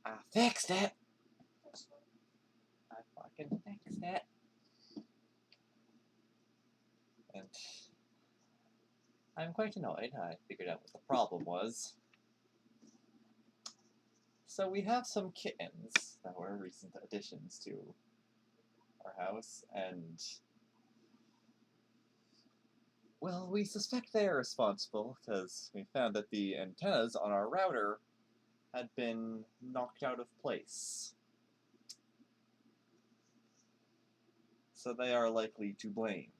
I fixed it! I fucking fixed it! And I'm quite annoyed. I figured out what the problem was. So we have some kittens that were recent additions to our house, and well, we suspect they are responsible because we found that the antennas on our router had been knocked out of place. So they are likely to blame.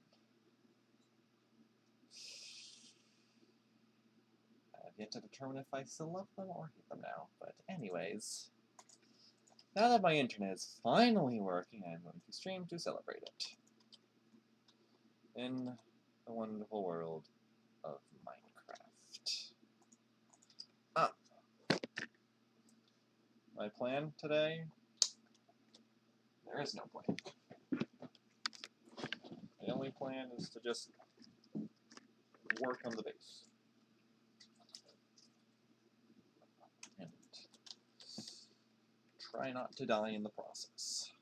I have yet to determine if I still love them or hate them now, but anyways, now that my internet is finally working, I'm going to stream to celebrate it. In the wonderful world of Minecraft. My plan today? There is no plan. The only plan is to just work on the base. And try not to die in the process.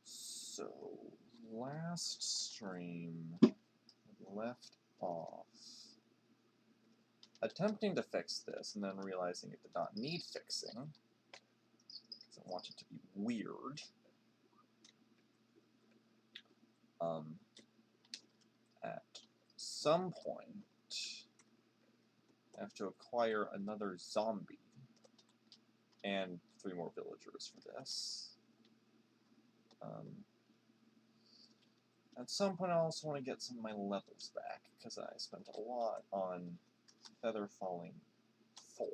So, last stream left off attempting to fix this and then realizing it did not need fixing because I wanted to be weird. At some point, I have to acquire another zombie and 3 more villagers for this. At some point, I also want to get some of my levels back because I spent a lot on Feather Falling 4.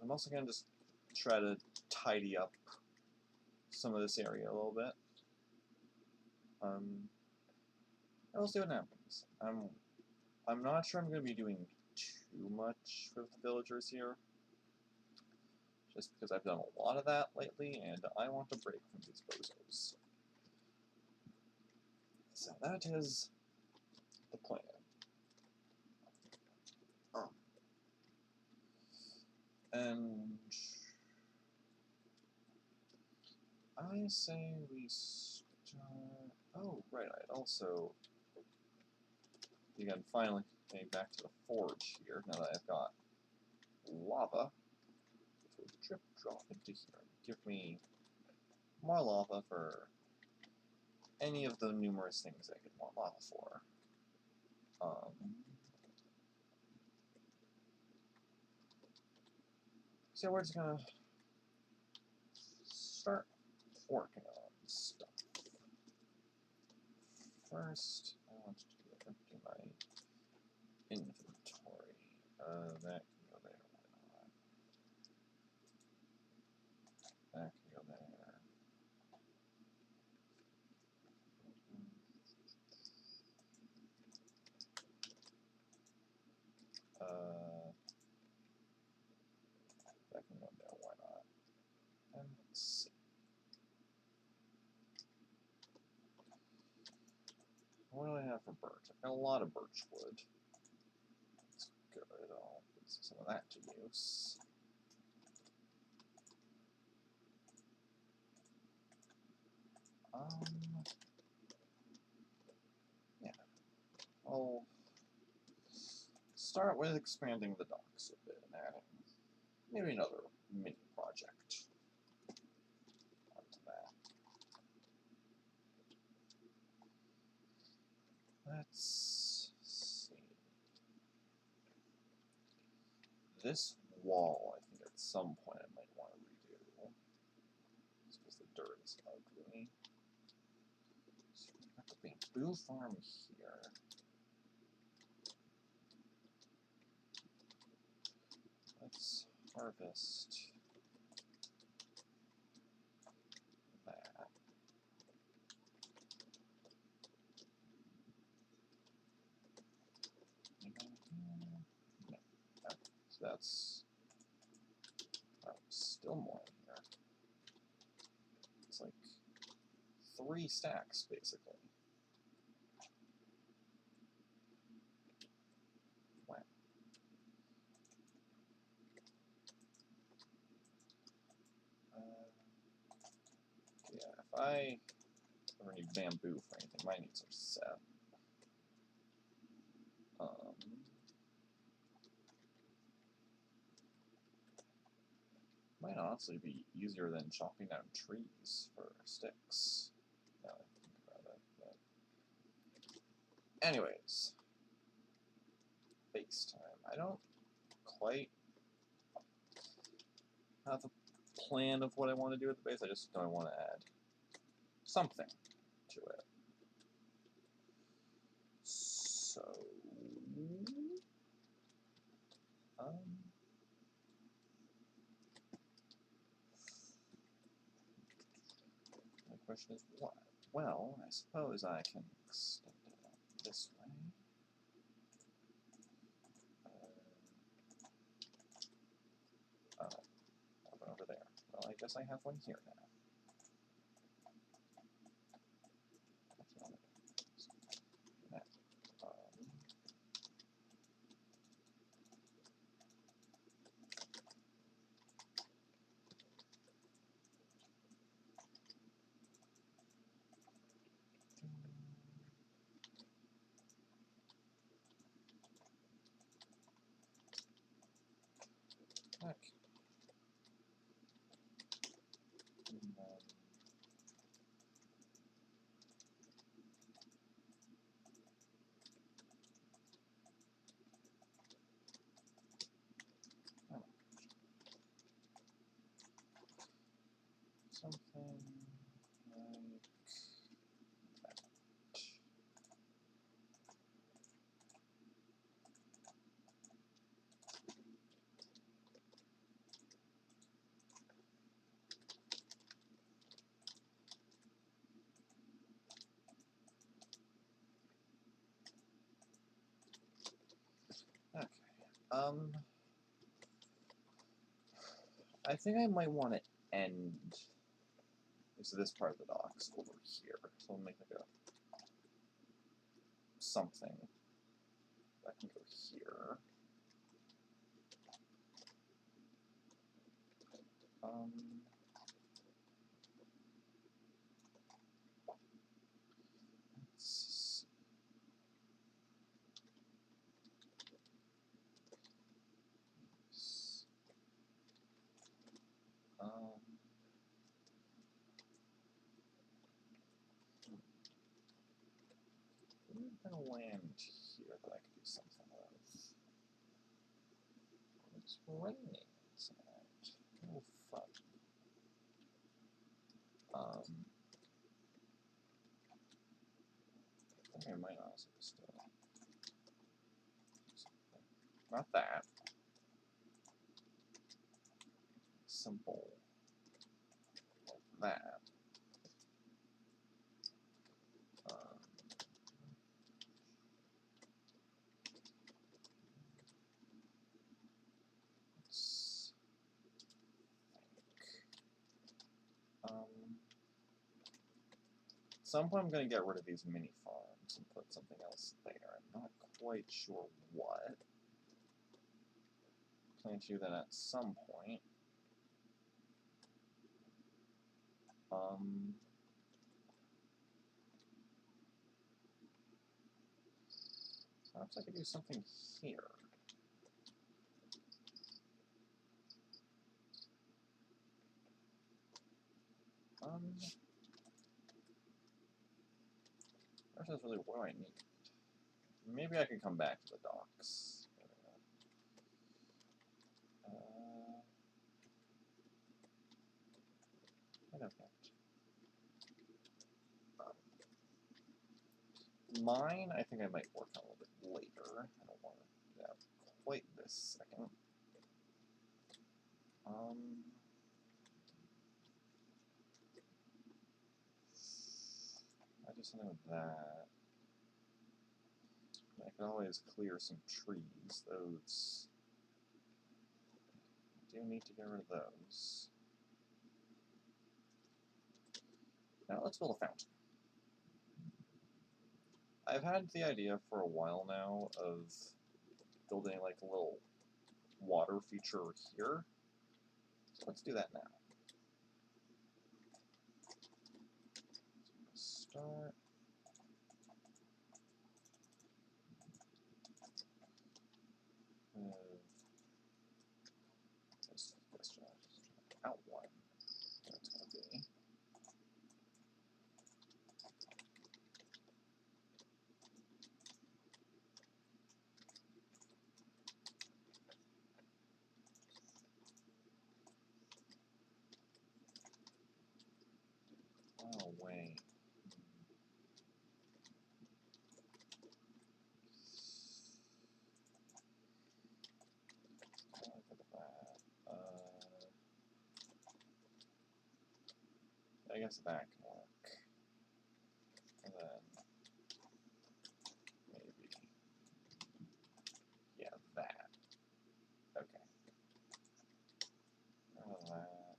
I'm also going to just try to tidy up some of this area a little bit. We'll see what happens. I'm not sure I'm going to be doing too much with the villagers here, just because I've done a lot of that lately, and I want a break from these bozos. So that is the plan. And I say we start... Oh, right, I'd also begun finally getting back to the forge here, now that I've got lava, which will drip drop into here and give me more lava for any of the numerous things I could want lava for. So we're just gonna start working on stuff. First, I want to empty my inventory. That can go there. Why not? That can go there. That can go there. Why not? And let's see. What do I have for birch? I've got a lot of birch wood. That's good. I'll put some of that to use. Yeah. I'll start with expanding the docks a bit and adding maybe another mini project onto that. Let's see. This wall, I think at some point I might want to redo. Just because the dirt is ugly. So we've got the bamboo farm here. Let's harvest that. No. So that's still more in here. It's like 3 stacks, basically. Wow. Yeah, if I ever need bamboo for anything, my needs are set. Might honestly be easier than chopping down trees for sticks. Now that I think about it. But anyways, base time. I don't quite have a plan of what I want to do with the base. I just know I want to add something to it. So, my question is what? Well, I suppose I can extend it out this way. One over there. Well, I guess I have one here now. Okay. Something like that. Okay. I think I might want to end this part of the docks over here. So I'll make like a something that can go here. Let's see. Gonna land here that I could do something with. It's raining tonight. No fun. I think I might also just not that. Simple. Like that. At some point I'm going to get rid of these mini farms and put something else there. I'm not quite sure what. Plan to do that at some point. Perhaps I could do something here. That's really what I need. Maybe I can come back to the docks. I don't know. Mine, I think I might work on a little bit later. I don't want to do that quite this second. I do something with that. I can always clear some trees. Those. I do need to get rid of those. Now let's build a fountain. I've had the idea for a while now of building like a little water feature here. So let's do that now. Start. This outline. That's going to be. Oh, wait. Look at that. I guess that can work. And then maybe, yeah, that. Okay. That.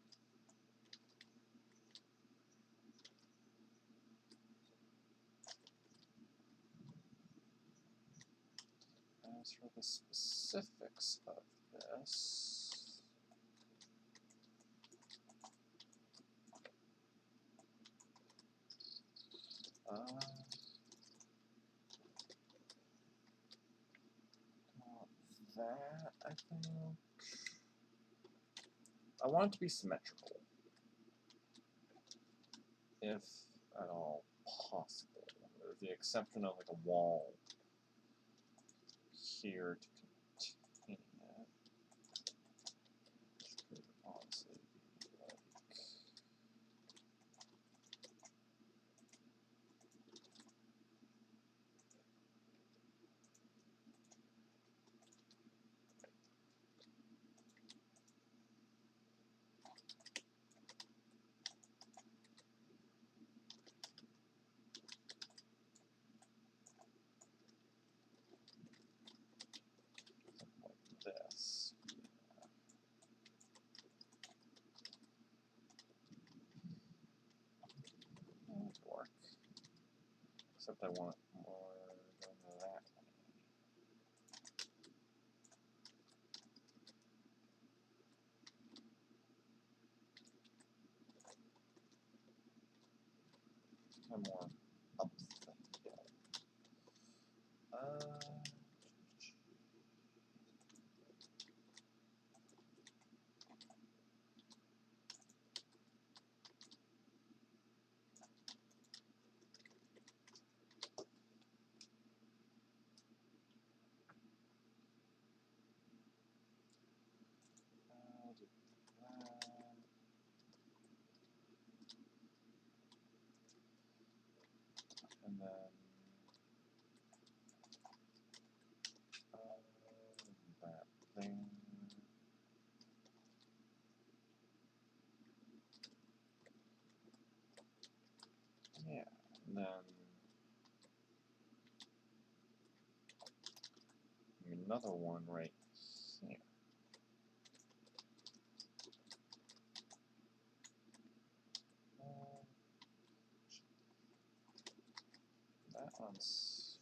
As for the specifics of this, that, I think. I want it to be symmetrical, if at all possible, with the exception of like a wall here to contain it. Which could honestly be like. This. That would work. Except I want it more going that way. Kind of more up the hill. I'll do that. And then that thing. Yeah, and then another one right here. That one's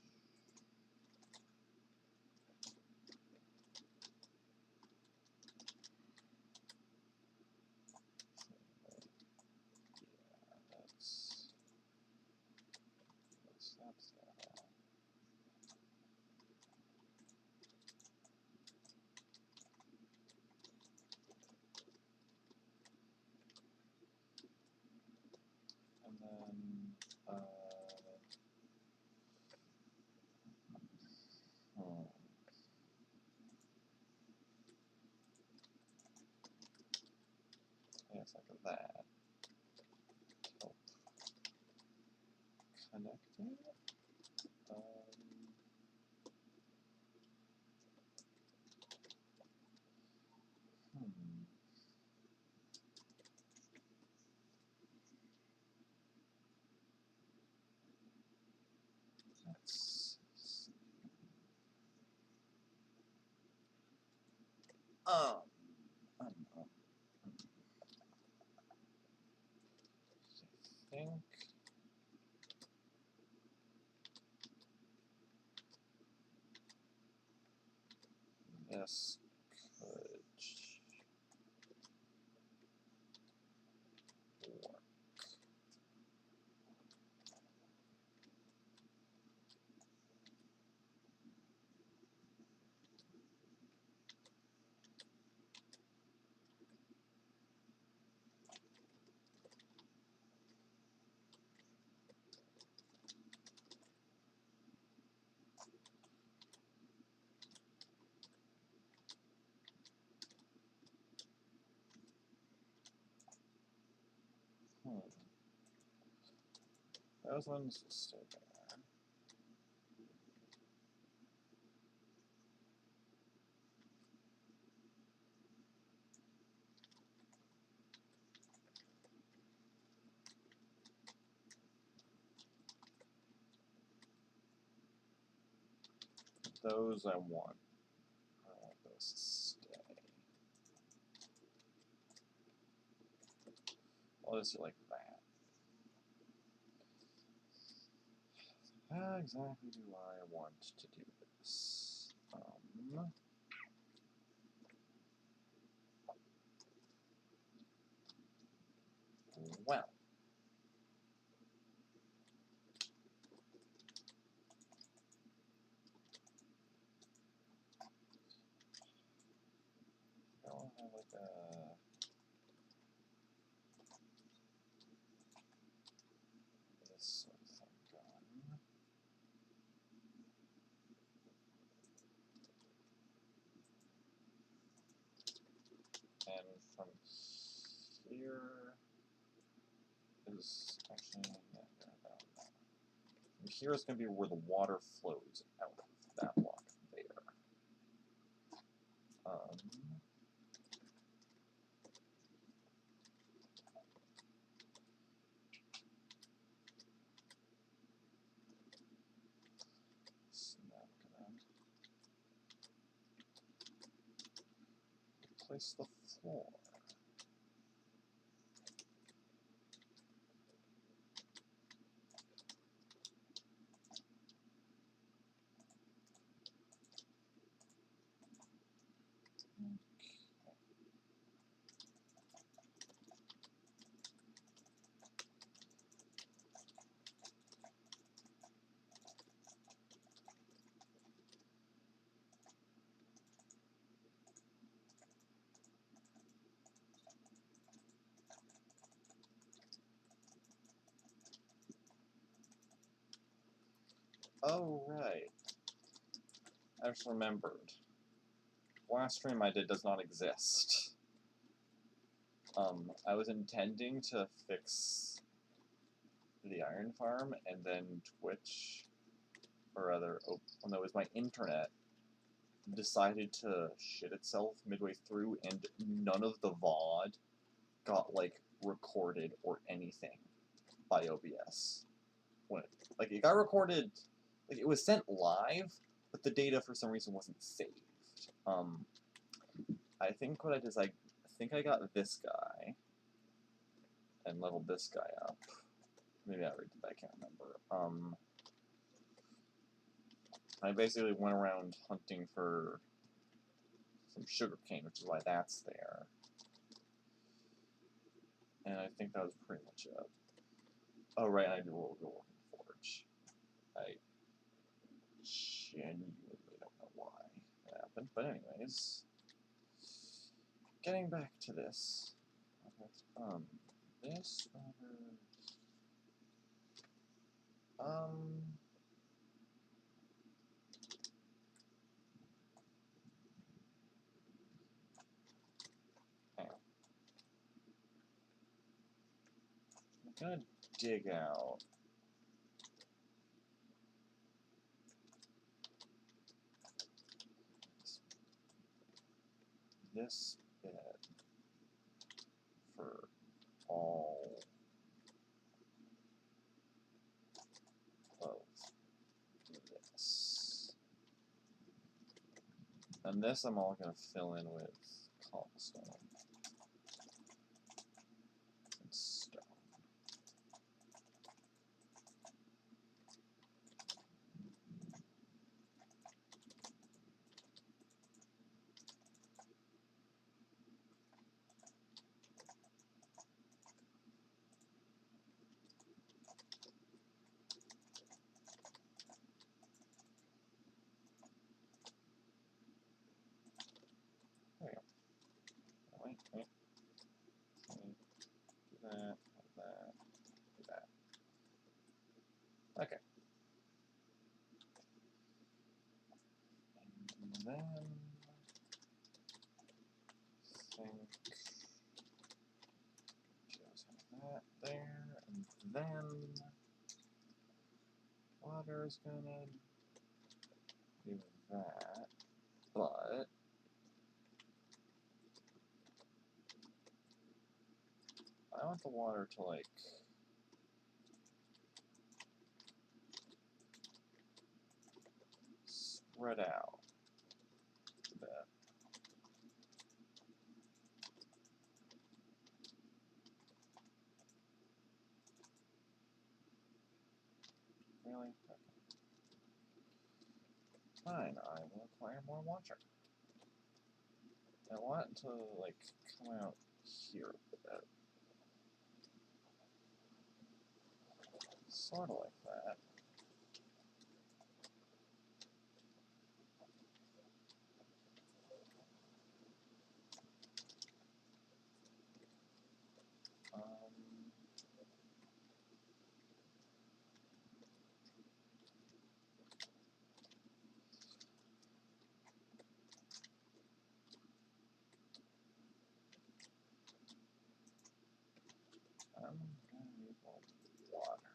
that's that. And then yes, like that. Help connecting. Hmm. Let's see. I think this could work. Those ones stay there. Those I want. I want those to stay. I'll just do like that. How exactly do I want to do this? Well. I'll have like a... this sort of thing going. And from here is actually, yeah, from here is going to be where the water flows out of that block there. Snap command. Replace the floor. Oh, right. I just remembered. Last stream I did does not exist. I was intending to fix the iron farm, and then Twitch, or rather, oh no, it was my internet, decided to shit itself midway through, and none of the VOD got, like, recorded or anything by OBS. When like, it got recorded, like, it was sent live, but the data for some reason wasn't saved. I think what I did is I think I got this guy and leveled this guy up. Maybe I already did that, I can't remember. I basically went around hunting for some sugarcane, which is why that's there. And I think that was pretty much it. Oh, right, I do roll in the forge. I genuinely don't know why that happened, but anyways. Getting back to this. This hang on. I'm gonna dig out this bit for all of this. And this I'm all going to fill in with cobblestone and stone. water is gonna do that, but I want the water to, like, spread out a bit. Really? Okay. Fine, I will acquire more water. I want it to, like, come out here a bit. Sort of like that. I'm gonna need more water.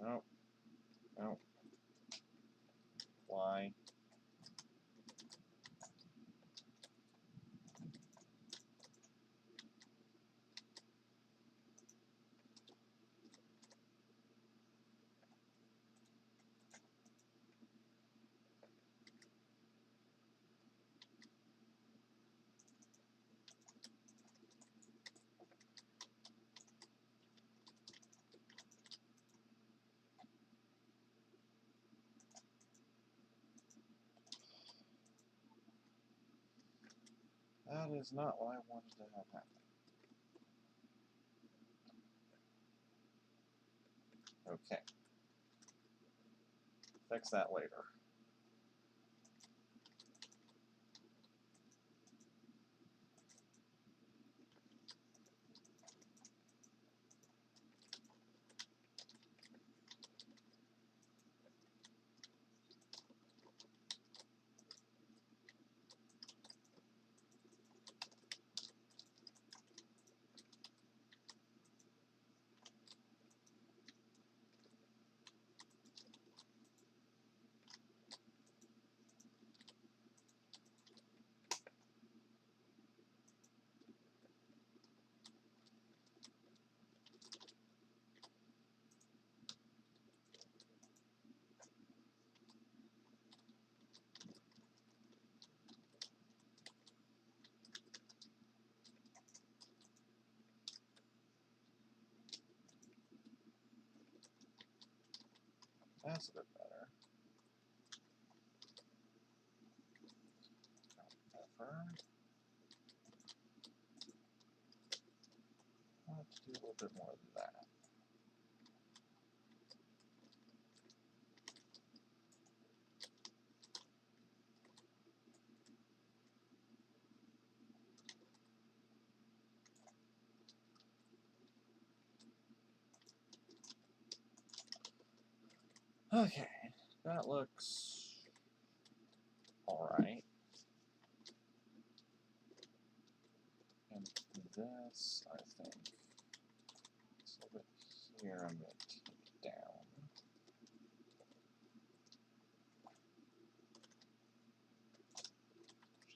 Nope. Nope. Why? That is not what I wanted to have happen. Okay. Fix that later. That's a bit better. However, I have to do a little bit more of that. Okay, that looks alright. And this, I think, this little bit here, I'm going to take down.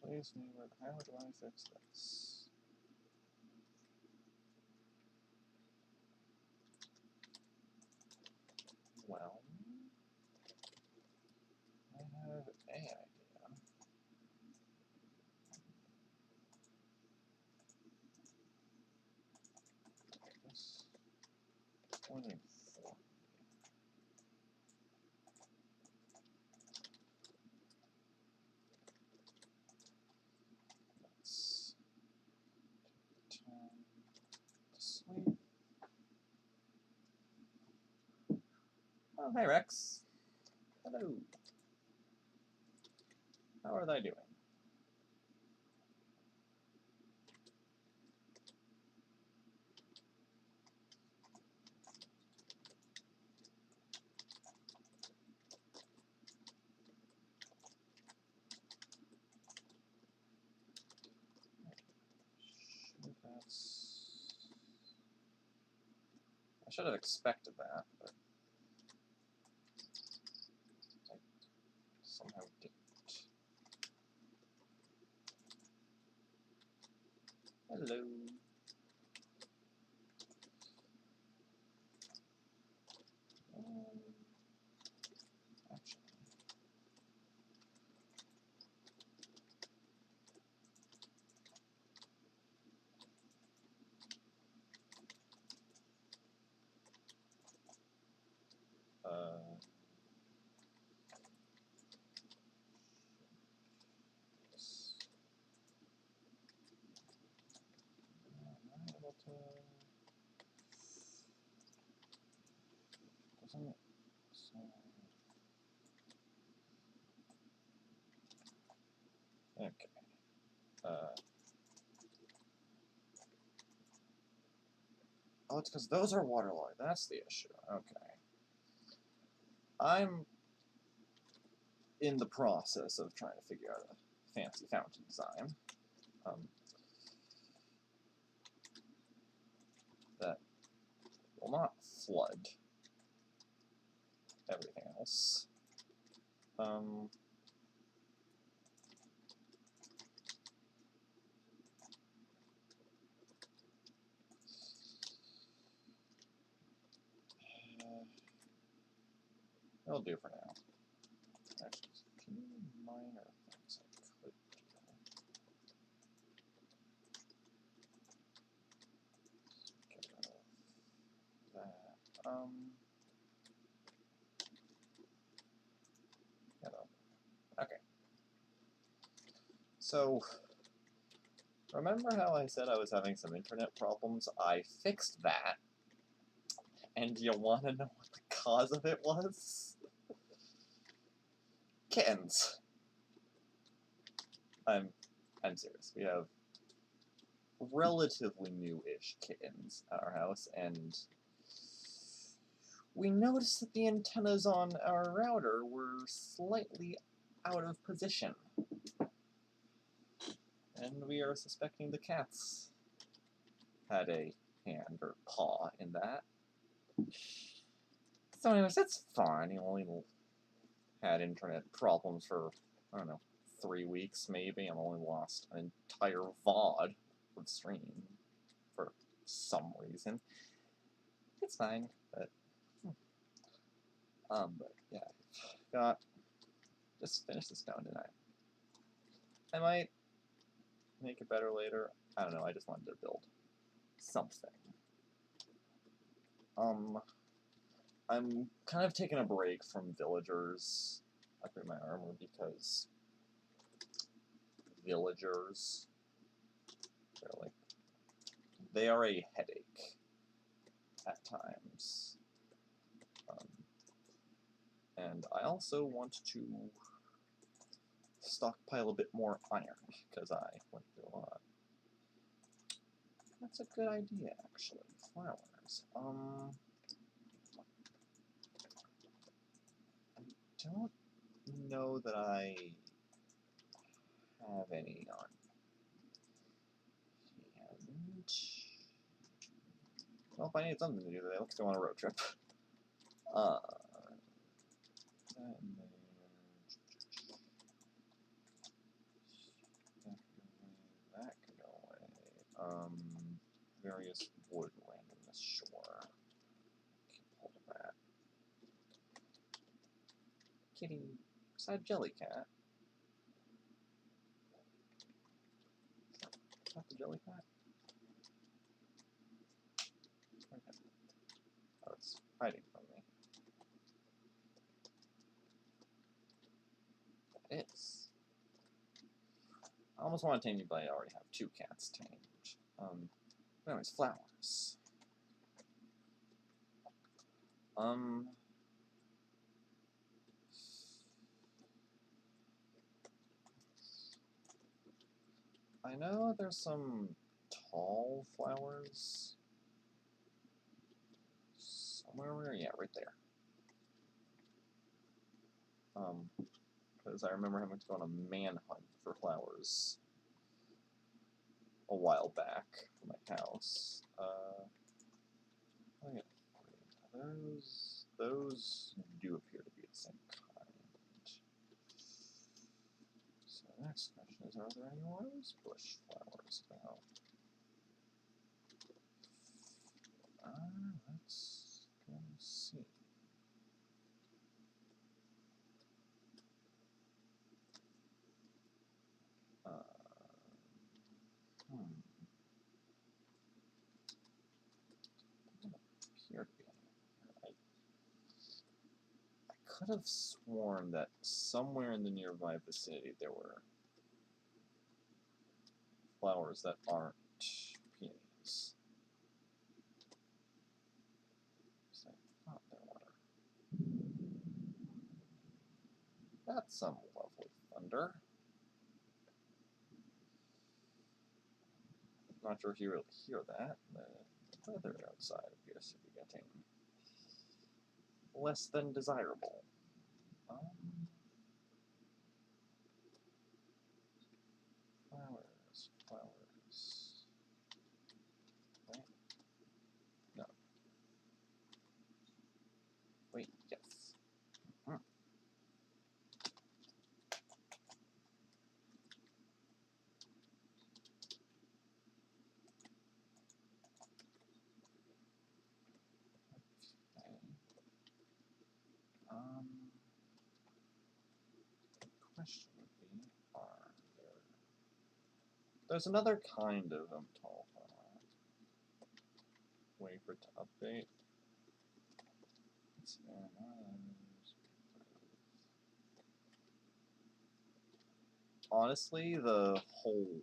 Please, neighbor, how do I fix this? Well, I have an idea. This 24. Let's turn to sleep. Oh, hey Rex. Hello. How are they doing? should have expected that, but I somehow didn't. Hello. Actually. Yes. Am I able to... Doesn't it... So... Okay. Oh, it's because those are waterlogged. That's the issue. Okay. I'm in the process of trying to figure out a fancy fountain design. That will not flood everything else. It'll do for now. Actually, a few minor things I could do. Get rid of that. Okay. So, remember how I said I was having some internet problems? I fixed that. And do you want to know what the cause of it was? Kittens. I'm serious. We have relatively new-ish kittens at our house, and we noticed that the antennas on our router were slightly out of position. And we are suspecting the cats had a hand or paw in that. So anyways, that's fine. He only had internet problems for, I don't know, 3 weeks maybe. I've only lost an entire VOD of stream for some reason. It's fine, but yeah, just finish the stone tonight. I might make it better later. I don't know, I just wanted to build something. I'm kind of taking a break from villagers upgrade my armor because villagers, they are a headache at times. And I also want to stockpile a bit more iron, because I went through a lot. That's a good idea, actually. Flowers. I don't know that I have any on hand. Well, if I need something to do today, let's go on a road trip. And then that can go away. Various wood randomness, sure. Keep hold of that. Kitty, beside Jellycat. Is that the Jellycat? Oh, it's hiding from me. It is. I almost want to tame you, but I already have 2 cats tamed. Anyways, flowers. I know there's some tall flowers somewhere. Yeah, right there. Because I remember having to go on a manhunt for flowers a while back for my house. I get those do appear to be the same kind. So the next question is, are there any rose bush flowers about? Let's go see. Appear to be any. I could have sworn that somewhere in the nearby vicinity there were flowers that aren't peonies. So I thought there were. That's some lovely thunder. Not sure if you really hear that. The weather outside appears to be getting less than desirable. Flowers. Right? No. Wait, yes. The question would be, there's another kind of tall flower. Waiting for it to update. Honestly, the whole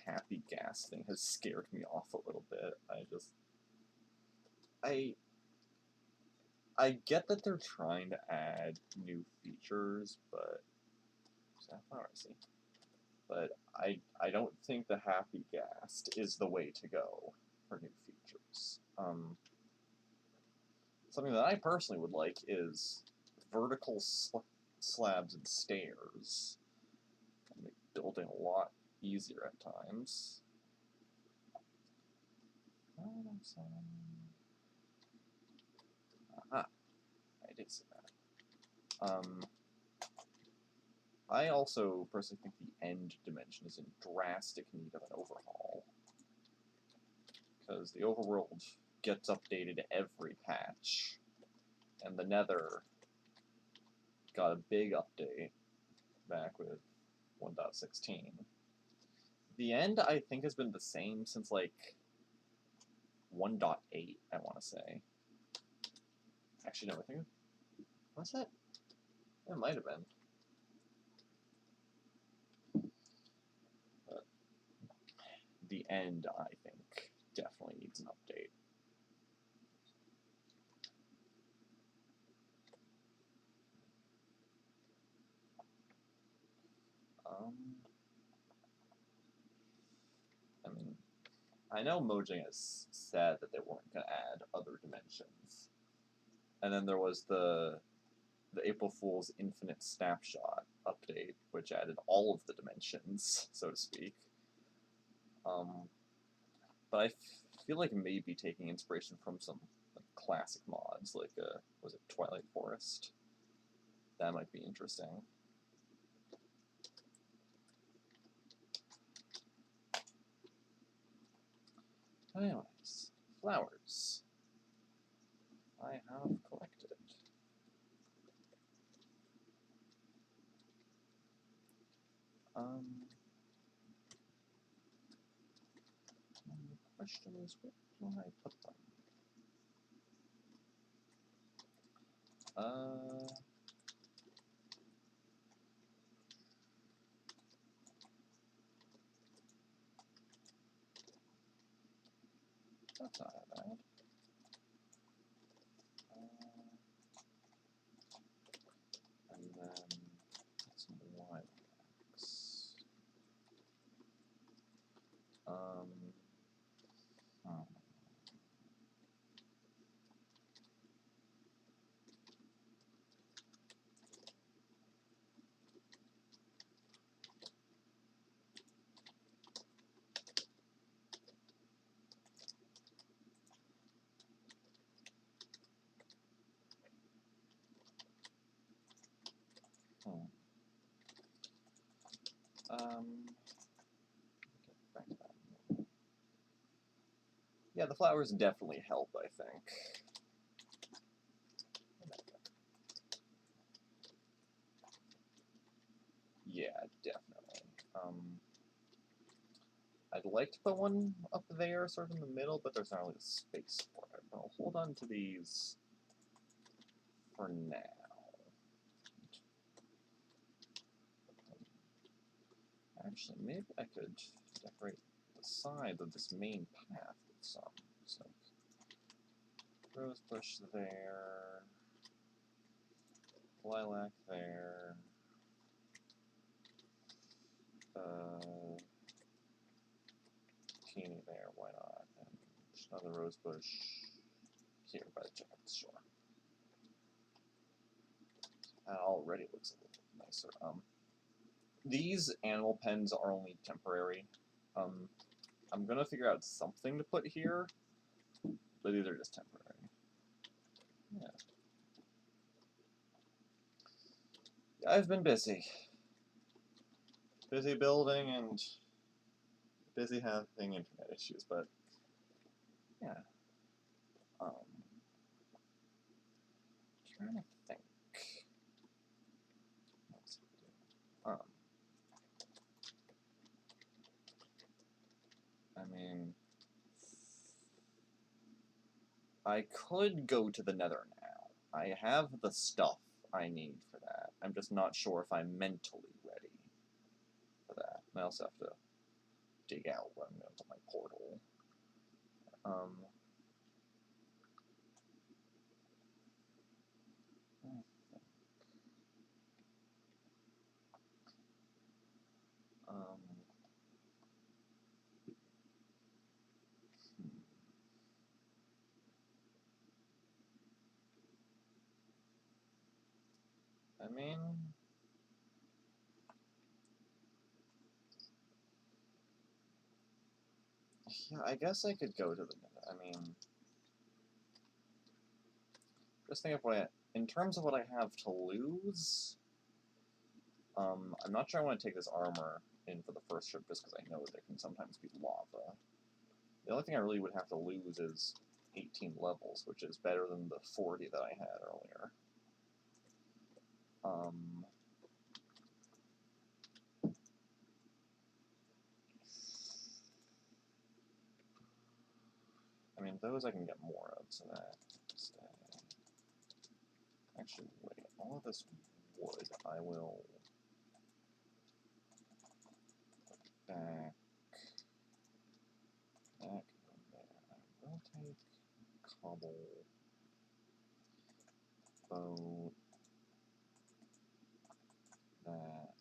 happy gas thing has scared me off a little bit. I get that they're trying to add new features, but I don't think the happy gas is the way to go for new features. Something that I personally would like is vertical slabs and stairs. Make building a lot easier at times. Aha, I did see that. I also personally think the end dimension is in drastic need of an overhaul. Because the overworld gets updated every patch. And the Nether got a big update back with 1.16. The end, I think, has been the same since, like, 1.8, I want to say. Actually, no, I think... Was it? It might have been. But the end, I think, definitely needs an update. I mean, I know Mojang has said that they weren't going to add other dimensions. And then there was the April Fool's Infinite Snapshot update, which added all of the dimensions, so to speak. But I feel like maybe taking inspiration from some classic mods, like, was it Twilight Forest? That might be interesting. Anyways, flowers. I have collected. The question is, where do I put them? That's not that bad. And then some lilacs. Get back to that. Yeah, the flowers definitely help, I think. Yeah, definitely. I'd like to put one up there, sort of in the middle, but there's not really space for it. I'll hold on to these for now. Actually, maybe I could decorate the side of this main path with some. So, rose bush there, lilac there, peony there, why not? And just another rose bush here by the jacket shore. That already looks a little nicer. These animal pens are only temporary. I'm gonna figure out something to put here, but these are just temporary. Yeah. I've been busy. Busy building and busy having internet issues, but yeah. Trying to think. What's it do? I mean, I could go to the Nether now. I have the stuff I need for that. I'm just not sure if I'm mentally ready for that. I also have to dig out where I'm going to put my portal. I mean, yeah, I guess I could go to the Nether. I mean, just think of what in terms of what I have to lose, I'm not sure I want to take this armor in for the first trip just because I know there can sometimes be lava. The only thing I really would have to lose is 18 levels, which is better than the 40 that I had earlier. I mean, those I can get more of, so that stay. Actually, wait, all of this wood I will put back there. I will take cobble, bow, that.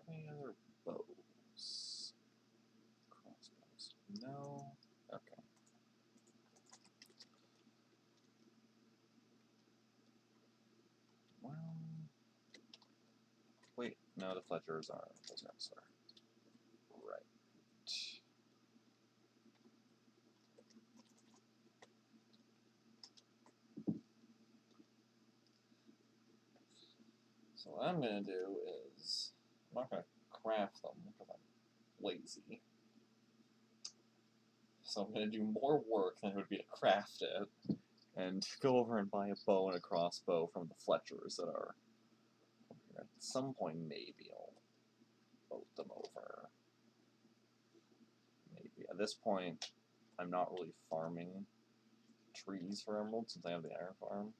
Any other bows? Crossbows? No? Okay. Well, wait, no, the Fletchers are, those guys are. Right. So what I'm going to do is, I'm not going to craft them because I'm lazy. So I'm going to do more work than it would be to craft it, and go over and buy a bow and a crossbow from the Fletchers that are here. At some point, maybe I'll boat them over. Maybe. At this point, I'm not really farming trees for emeralds since I have the iron farm.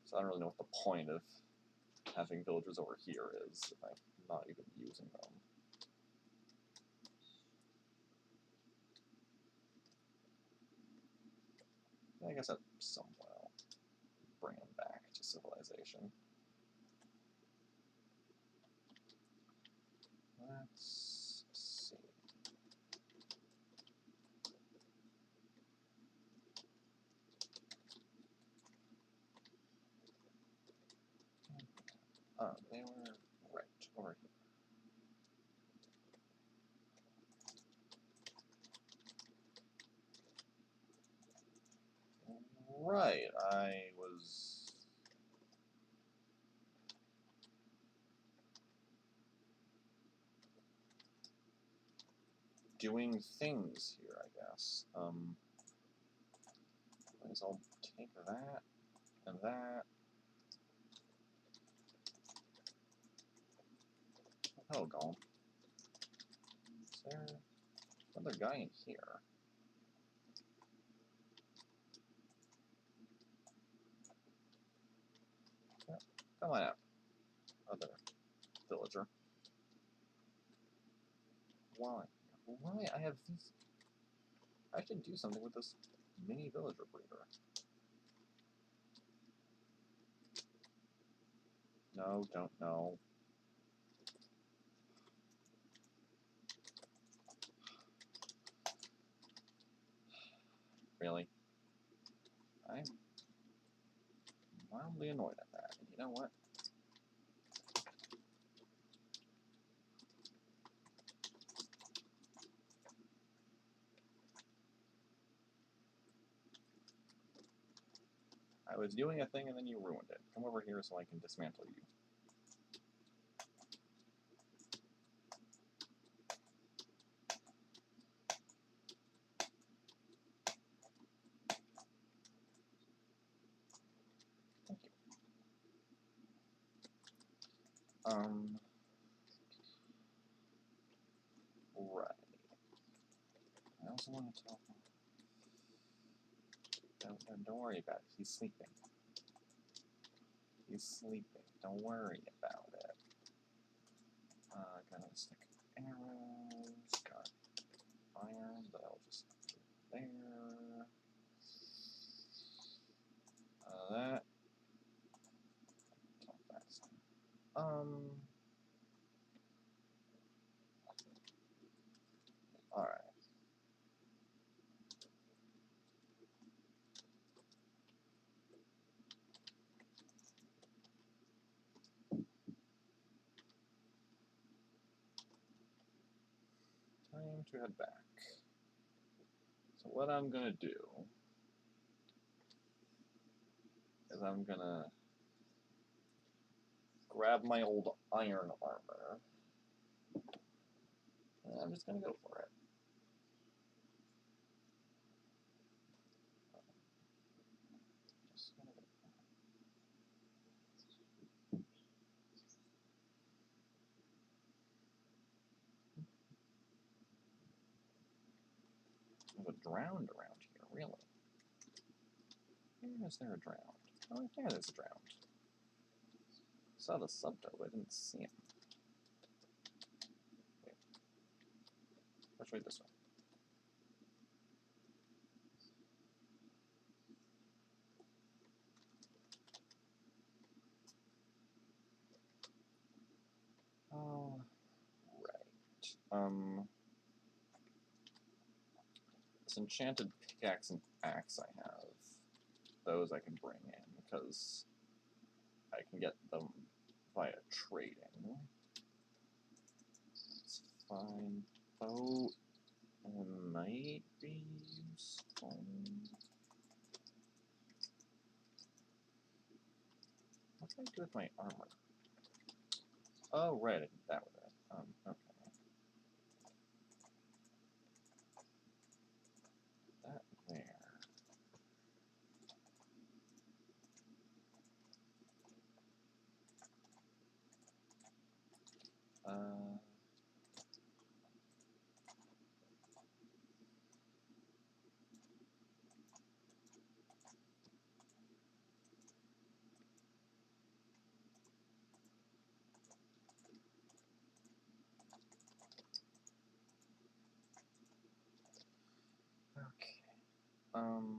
So I don't really know what the point of having villagers over here is if I'm not even using them. I guess at some point I'll bring them back to civilization. Let's see. They were right over here. Right, I was doing things here, I guess. Might as well take that and that. Oh, Golem. Is there another guy in here? Yep. Come on out, other villager. Why? Why? I have these. I should do something with this mini villager breeder. No, don't know. Really? I'm mildly annoyed at that. And you know what? I was doing a thing and then you ruined it. Come over here so I can dismantle you. Thank you. Right. I also want to tell him. Don't worry about it. He's sleeping. He's sleeping. Don't worry about it. Gonna stick arrows. Got iron, but I'll just put it there. That. Talk fast. Alright. Time to head back. So what I'm gonna do is I'm gonna grab my old iron armor, and I'm just gonna go for it. Just gonna go. There's a drowned around here, really? Where is there a drowned? Oh, yeah, there's a drowned. Saw the subtitle, but I didn't see him. Wait. Which way? This way. Oh, right. This enchanted pickaxe and axe I have, those I can bring in, because I can get them via trading. It's fine. Boat might be useful. What can I do with my armor? Oh, right, I did that with it. Okay. That there. Okay. I'll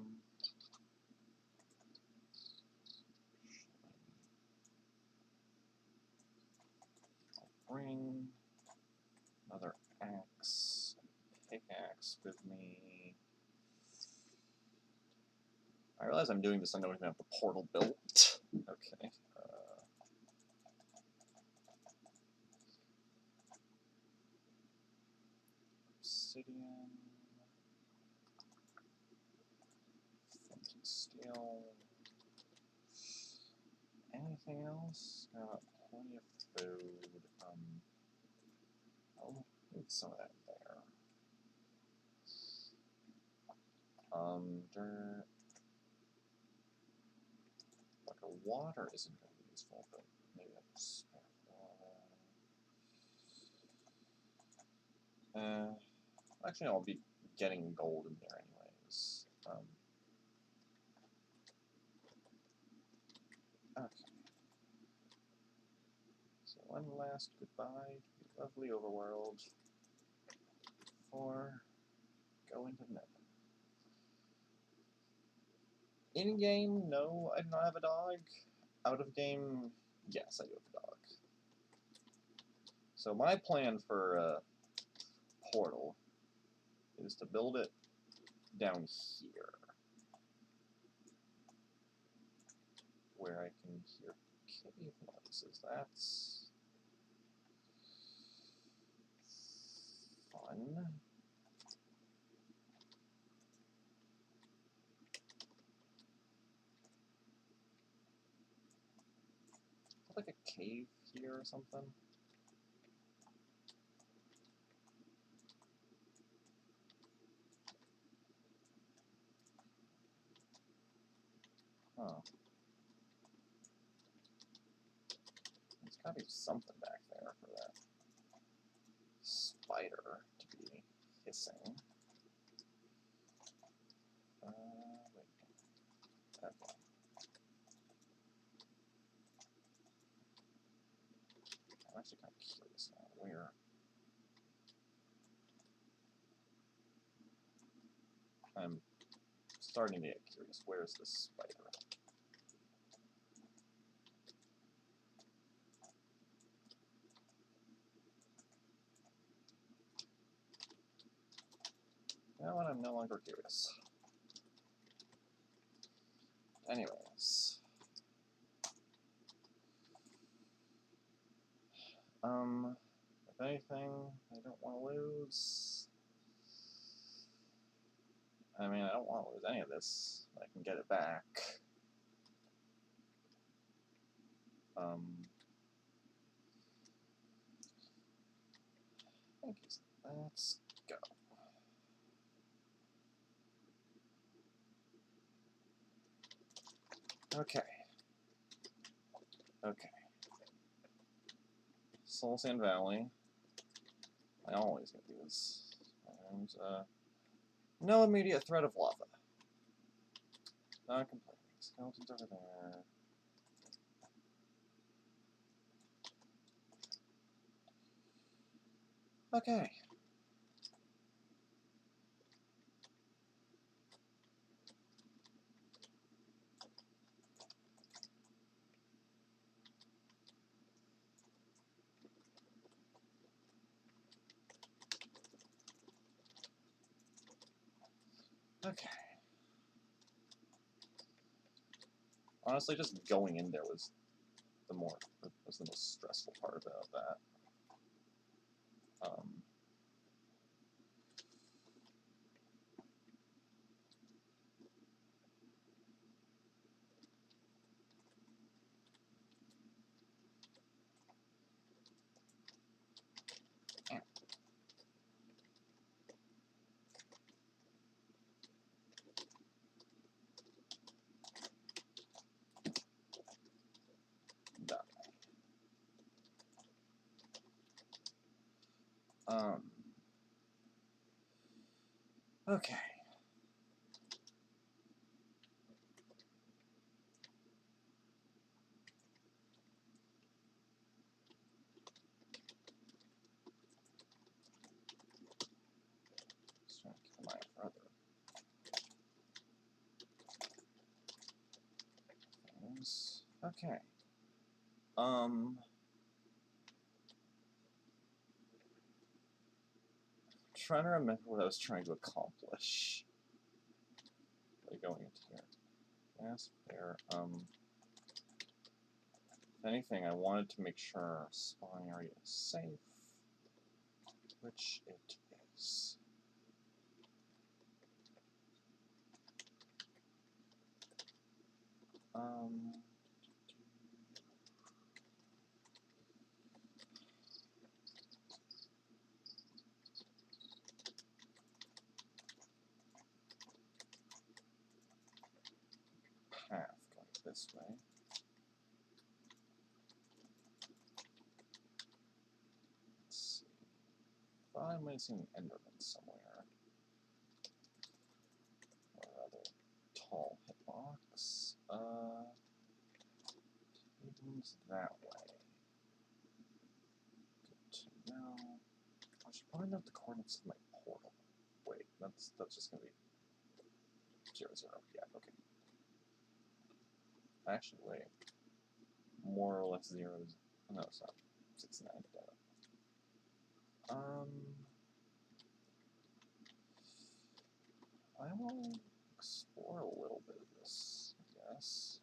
bring another axe, pickaxe with me. I realize I'm doing this, I don't even have the portal built. Okay. Obsidian. Funky steel. Anything else? Got plenty of food. I'll need some of that there. Dirt. Like a water isn't going to be useful, but maybe I can spare water. Actually, I'll be getting gold in there anyways. Okay. So one last goodbye to the lovely overworld before going to Nether. In-game, no, I do not have a dog. Out of game, yes, I do have a dog. So my plan for Portal is to build it down here, where I can hear cave noises. That's fun. Like a cave here or something. Huh. There's gotta be something back there for that spider to be hissing. Wait. Okay. I'm actually kind of curious now. Where? I'm starting to get curious. Where's this spider? Now I'm no longer curious. Anyways. If anything, I don't want to lose. I mean, I don't want to lose any of this. I can get it back. Thank you. Let's go. Okay. Okay. Soul Sand Valley. I always get these. And, no immediate threat of lava. Not complaining. Skeletons over there. Okay. Okay. Honestly, just going in there was the most stressful part about that. Done. Okay. Just trying to keep an eye out for other things. Okay. Trying to remember what I was trying to accomplish by going into here. Yes, there. If anything, I wanted to make sure our spawn area is safe, which it is. this way. Let's see. Thought I might have seen an Enderman somewhere. Or rather, tall hitbox. Tables that way. Good to know. I should probably note the coordinates of my portal. Wait, that's just gonna be 0, 0. Yeah, okay. Actually, wait. More or less zeros. No, it's not. 69 together. I will explore a little bit of this, I guess.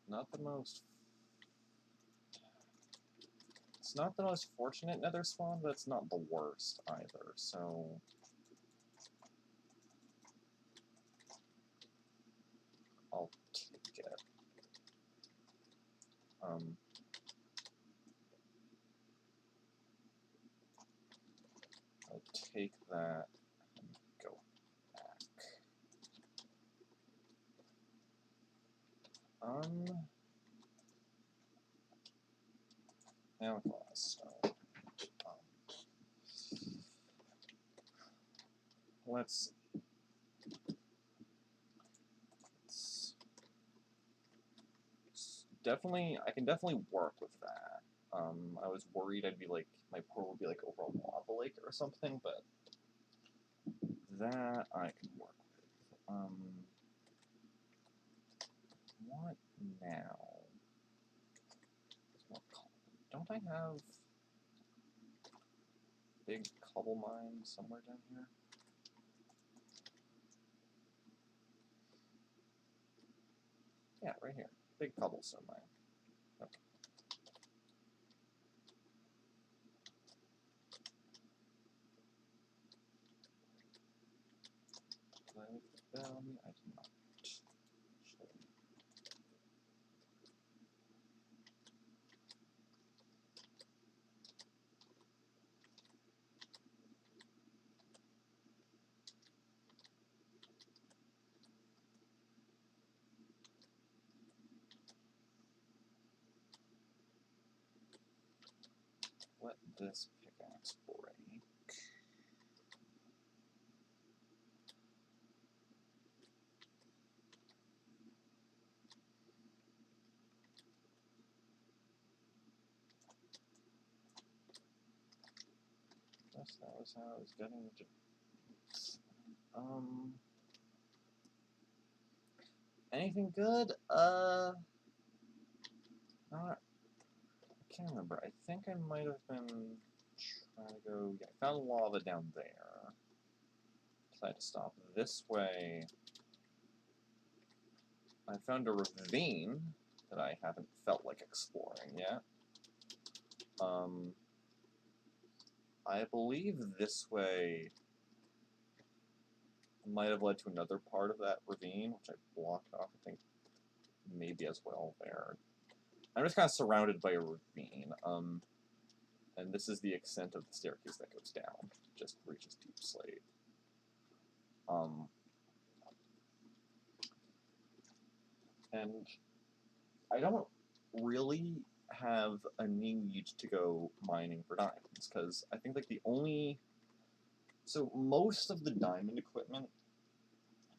Not the most... It's not the most fortunate nether spawn, but it's not the worst either, so... I'll take it. I'll take that and go back. Now glass stone. Let's definitely, I can definitely work with that. I was worried I'd be like, my portal would be like over a lava lake or something, but that I can work with. What now? Don't I have big cobble mine somewhere down here? Yeah, right here. Big cobblestone mine. Okay. Did I leave the bell on me? I did not. Let this pickaxe break. Guess that was how I was getting to. Anything good? Not. I can't remember. I think I might have been trying to go. Yeah, I found lava down there. Decided to stop this way. I found a ravine that I haven't felt like exploring yet. I believe this way might have led to another part of that ravine, which I blocked off, I think, maybe as well there. I'm just kind of surrounded by a ravine, and this is the extent of the staircase that goes down. Just reaches deep slate. And I don't really have a need to go mining for diamonds, because I think like the only... So most of the diamond equipment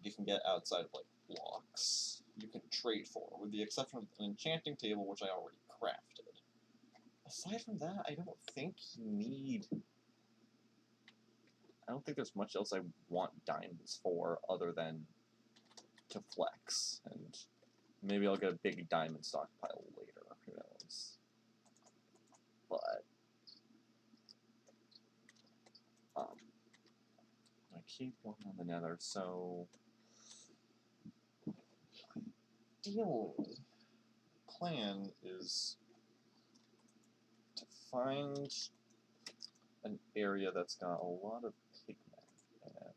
you can get outside of like blocks you can trade for, with the exception of an enchanting table, which I already crafted. Aside from that, I don't think you need... I don't think there's much else I want diamonds for other than to flex, and maybe I'll get a big diamond stockpile later, who knows. But I keep one on the nether, so ideally, the plan is to find an area that's got a lot of pigment in it.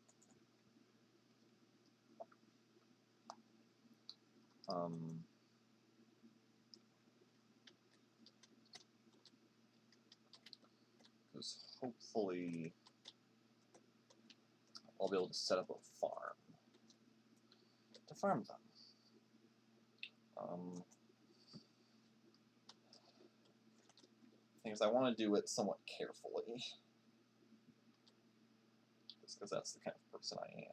Because hopefully I'll be able to set up a farm to farm them. Thing is, I want to do it somewhat carefully. Just because that's the kind of person I am.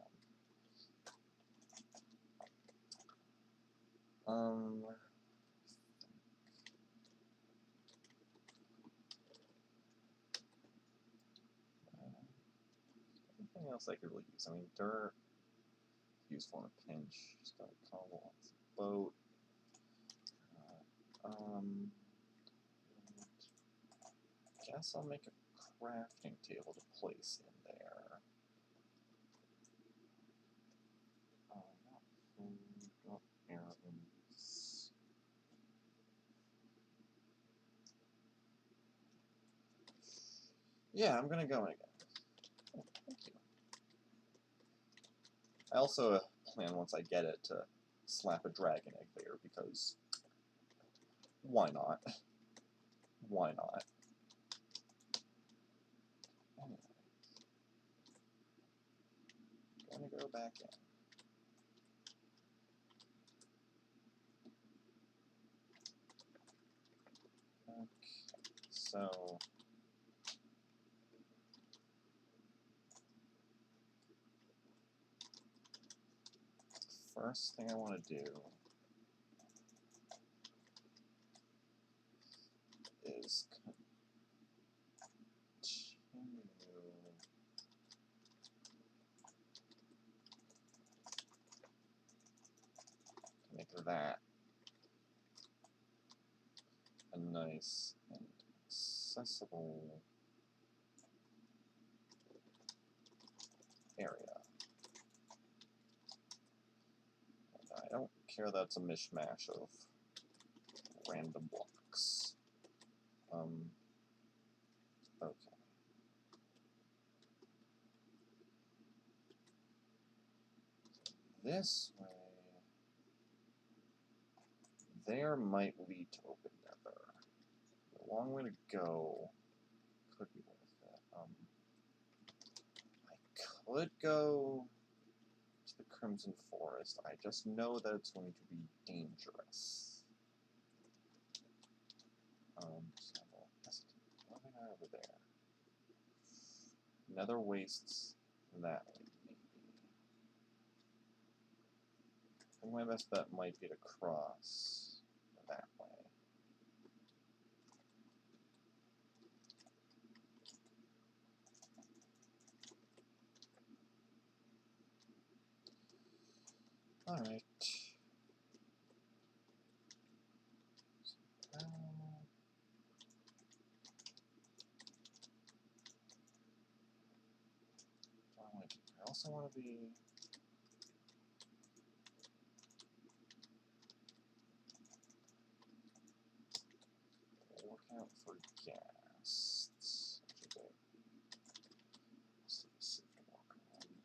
Anything else I could really use? I mean, dirt, useful in a pinch. Just got a cobble on the boat. Guess I'll make a crafting table to place in there. Not food, not arrows. Yeah, I'm gonna go in again. Oh, thank you. I also plan, once I get it, to slap a dragon egg there, because why not? Why not? Anyway. Gonna go back in. Okay, so first thing I want to do is make that a nice and accessible area. And I don't care that it's a mishmash of random blocks. Okay. This way, there might lead to open nether. A long way to go. Could be worth it. I could go to the Crimson Forest. I just know that it's going to be dangerous. What have I got over there? Nether wastes that way, maybe. I think my best bet might be to cross that way. Alright. I also want to be look out for ghasts. See if I walk around.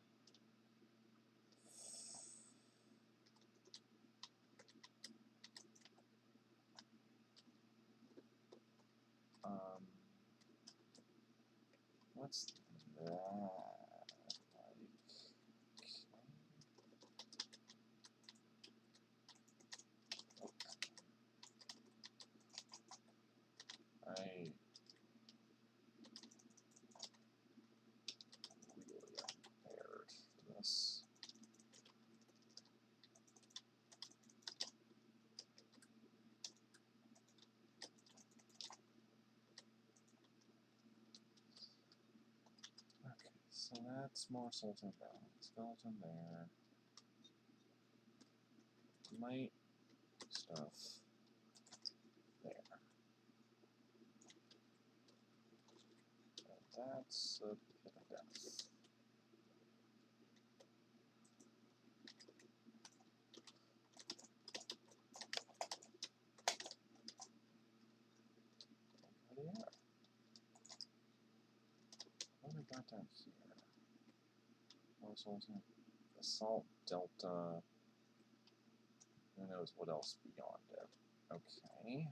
What's that? I really unprepared for this. Okay, so that's more Sultan down. Skeleton there. Might stuff there. And that's a pit of death. Yeah. What have we got down here? More Sultan. Assault Delta. Who knows what else beyond it. Okay.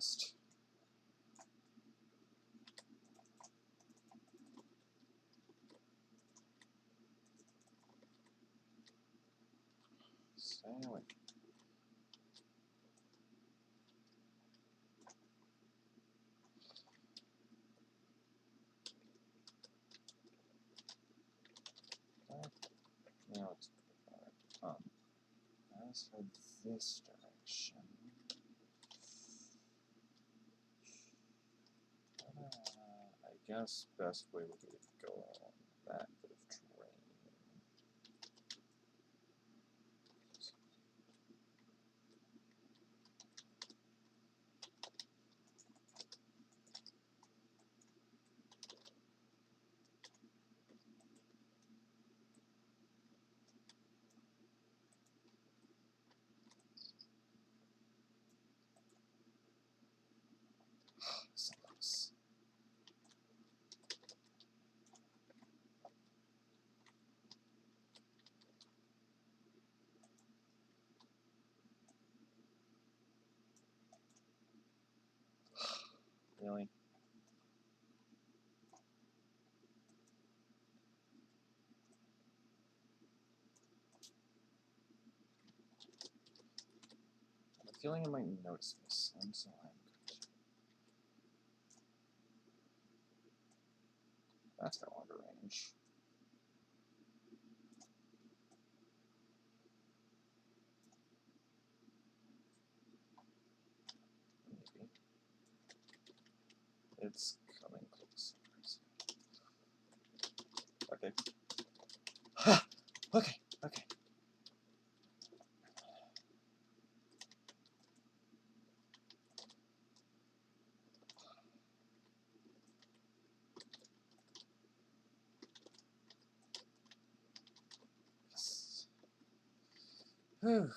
fast. Stay away. Now it's as for this direction, I guess best way would be to go along that bit of terrain. So close. Really? I have a feeling I might notice this, and so I'm good. That's no longer range. Maybe. It's coming closer. Okay. Okay, okay. Yes. Whew.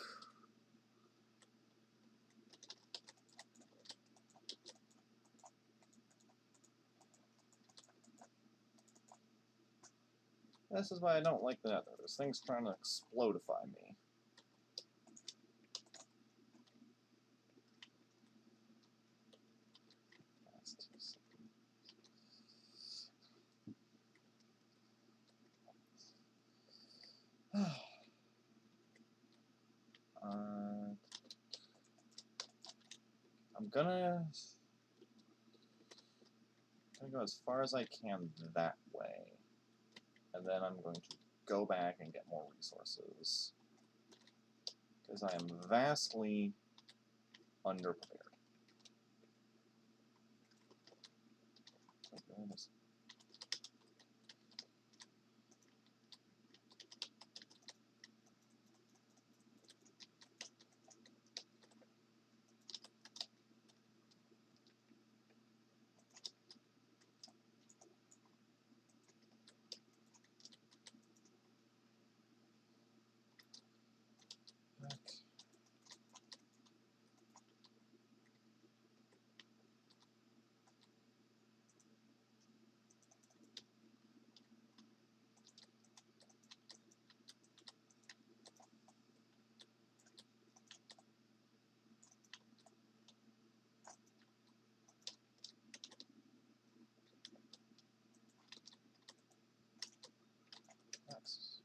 This is why I don't like the Nether. This thing's trying to explodify me. That's too simple. I'm gonna go as far as I can that way, and then I'm going to go back and get more resources, because I am vastly underprepared. Oh, goodness. Okay. That's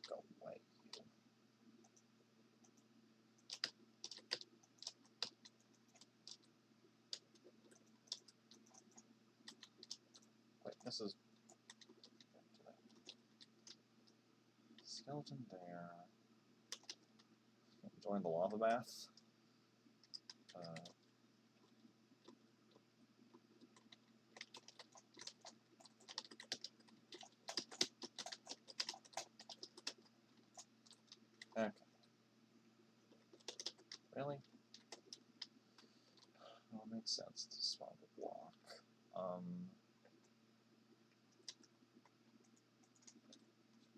go away. Wait, this is skeleton there. Join the lava bath. Okay. Really? Well, it makes sense to spawn a block.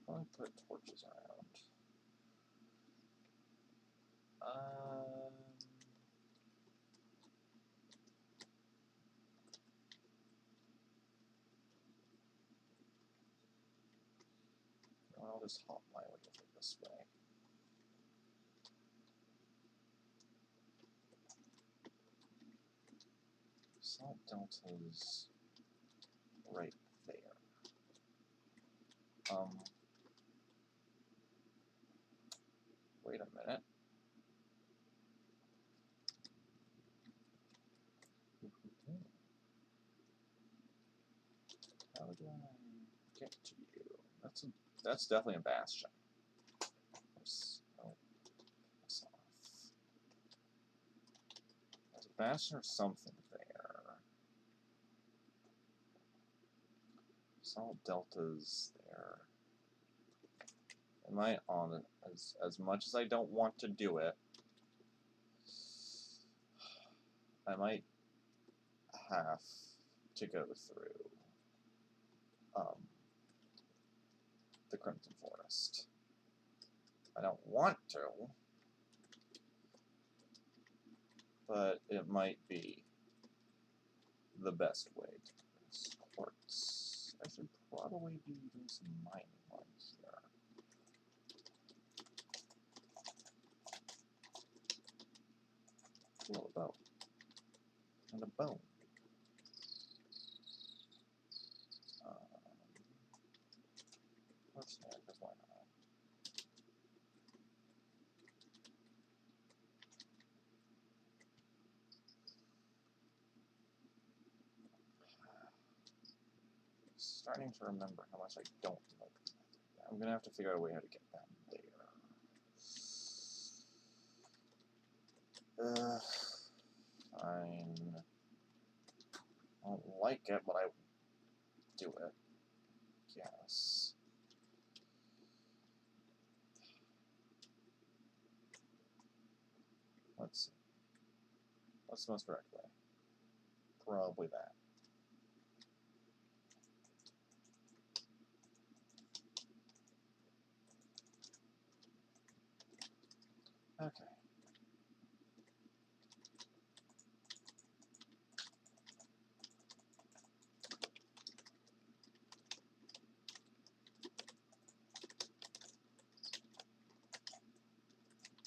Probably put torches around. I'll just hop my way over this way. Salt Delta's right there. Wait a minute. How do I get to you? That's definitely a bastion. Oops. Oh, that's off. There's a bastion or something there. Salt Delta's there. Am I on it? As much as I don't want to do it, I might have to go through the Crimson Forest. I don't want to, but it might be the best way to do this. Quartz. I should probably be doing some mining on here. Ooh, a bow. And a bone. Let's snare, because why not? Starting to remember how much I don't like that. I'm gonna have to figure out a way how to get that there. Fine. I don't like it, but I do it. Yes. Let's see. What's the most direct way? Probably that. Okay.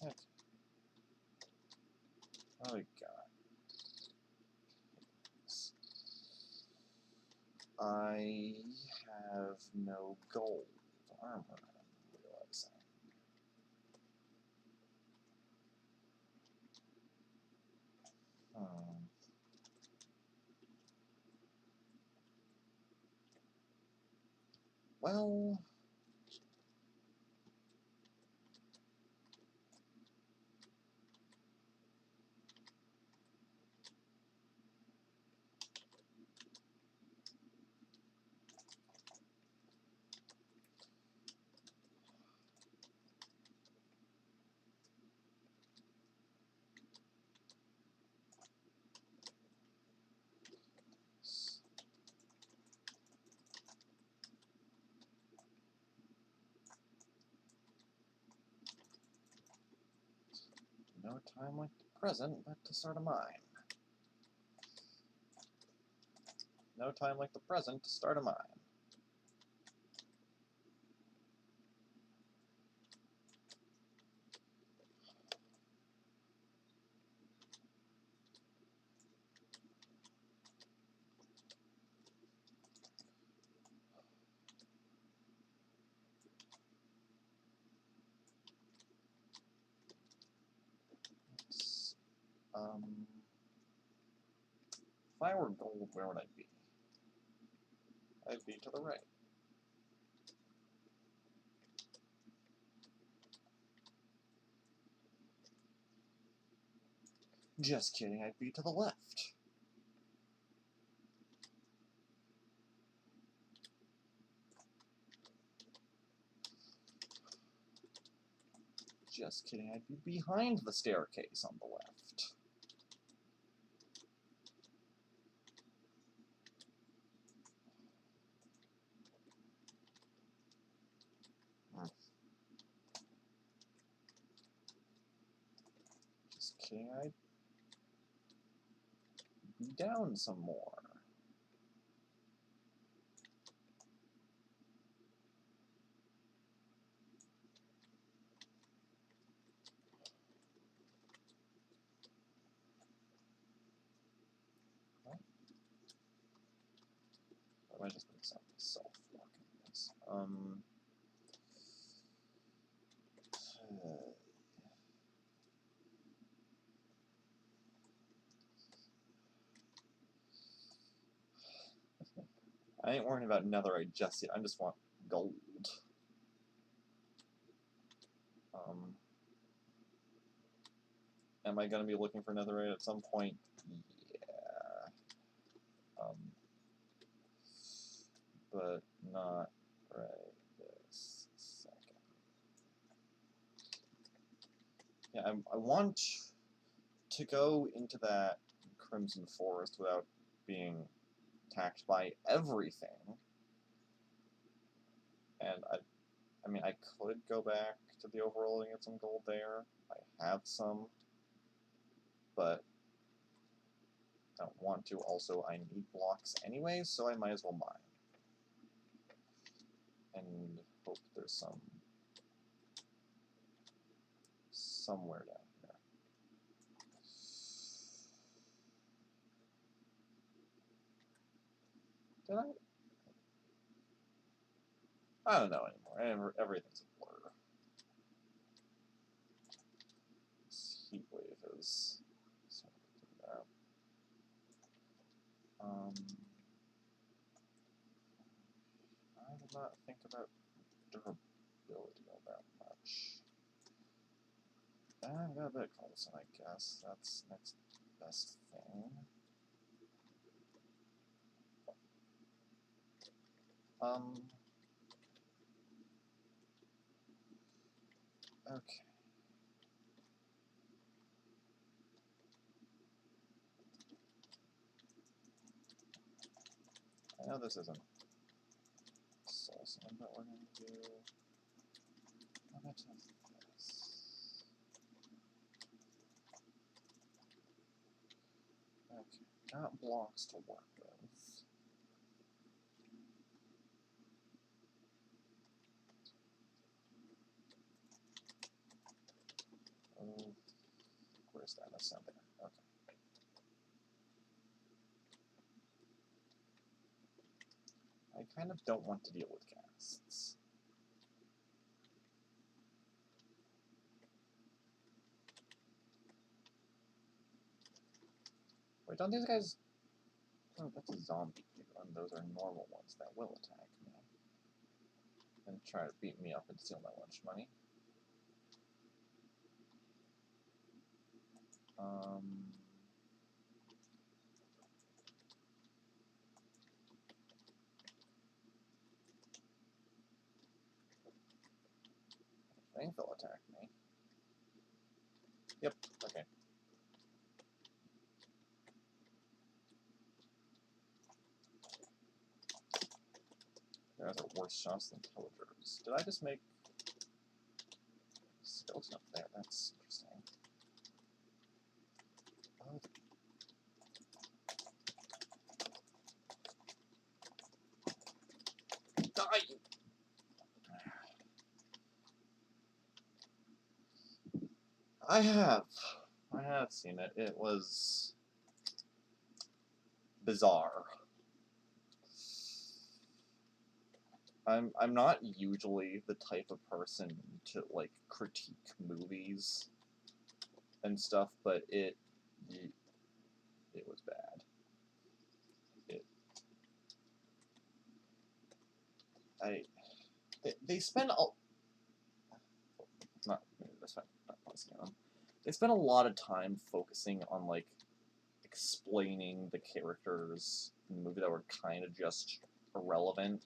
Okay. Oh, God. I have no gold armor, I'm realizing. Well... No time like the present but to start a mine. No time like the present to start a mine. If I were gold, where would I be? I'd be to the right. Just kidding, I'd be to the left. Just kidding, I'd be behind the staircase on the left. Just kidding, I'd be down some more. I ain't worrying about netherite just yet. I just want gold. Am I going to be looking for netherite at some point? Yeah. But not right this second. Yeah, I want to go into that Crimson Forest without being attacked by everything. And I mean, I could go back to the Overworld and get some gold there. I have some, but I don't want to. Also, I need blocks anyways, so I might as well mine. And hope there's somewhere down here. Did I don't know anymore. Everything's a blur. This heat wave is something that. I will not think about durability all that much. I've got a bit of Colson, I guess. That's next best thing. Okay. I know this isn't Soul Sand, but we're gonna do a bit of this. Okay, got blocks to work with. Oh, where's that? That's not there. Okay. I kind of don't want to deal with casts. Wait, don't these guys... Oh, that's a zombie, and those are normal ones that will attack me. And try to beat me up and steal my lunch money. I think they'll attack me. Yep, okay. There's are worse shots than pillagers. Did I just make skeleton up there? That's interesting. Oh, die! I have seen it. It was bizarre. I'm not usually the type of person to like critique movies and stuff, but it was bad. They spend not that's fine. Not focusing on. They spend a lot of time focusing on like explaining the characters in the movie that were kind of just irrelevant.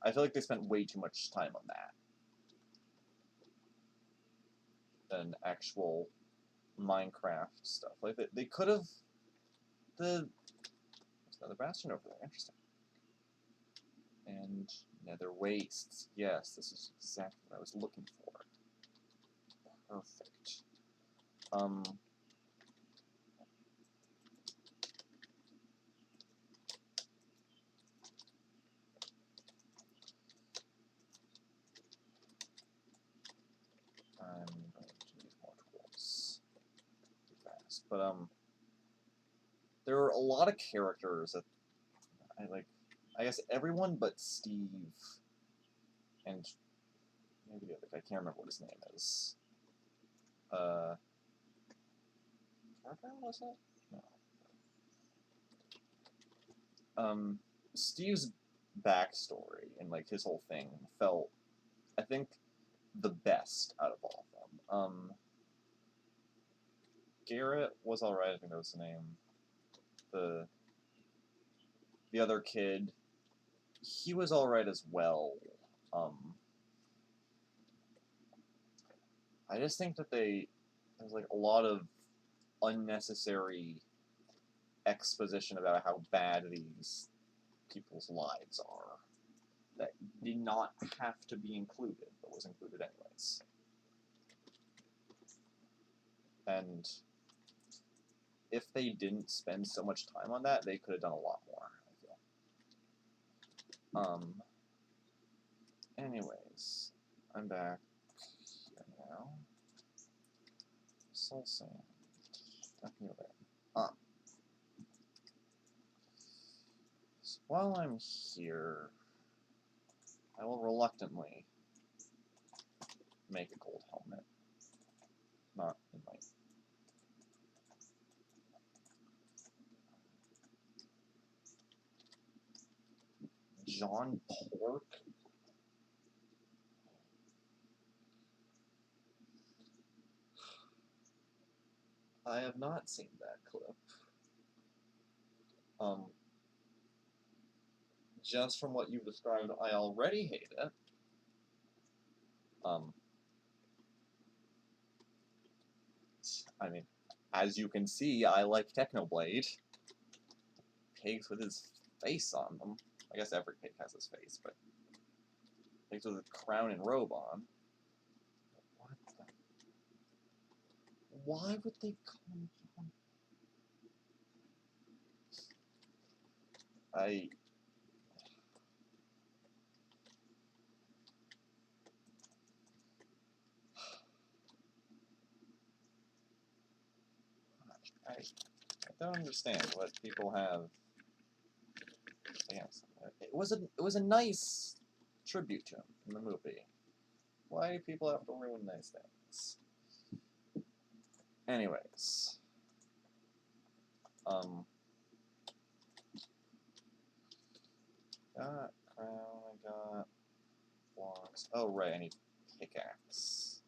I feel like they spent way too much time on that than actual Minecraft stuff. Like they could have there's another bastion over there. Interesting. And nether wastes. Yes, this is exactly what I was looking for. Perfect. I'm going to use more tools fast. But there are a lot of characters that I like. I guess everyone but Steve and maybe the other guy. I can't remember what his name is. Trevor, was it? No. Steve's backstory and like his whole thing felt, I think, the best out of all of them. Garrett was alright, I think that was the name. The other kid, he was alright as well. I just think that there's like a lot of unnecessary exposition about how bad these people's lives are that did not have to be included, but was included anyways. And if they didn't spend so much time on that, they could have done a lot more, I feel. Anyways, I'm back here now. Soul Sand. Nothing over there. So while I'm here, I will reluctantly make a gold helmet. Not in my... John Pork? I have not seen that clip. Just from what you've described, I already hate it. I mean, as you can see, I like Technoblade. Pigs with his face on them. I guess every pig has his face, but pigs with a crown and robe on. What the... Why would they come on? I don't understand what people have. Yes, it was a nice tribute to him in the movie. Why do people have to ruin nice things? Anyways, got crown, I got blocks. Oh right, I need pickaxe.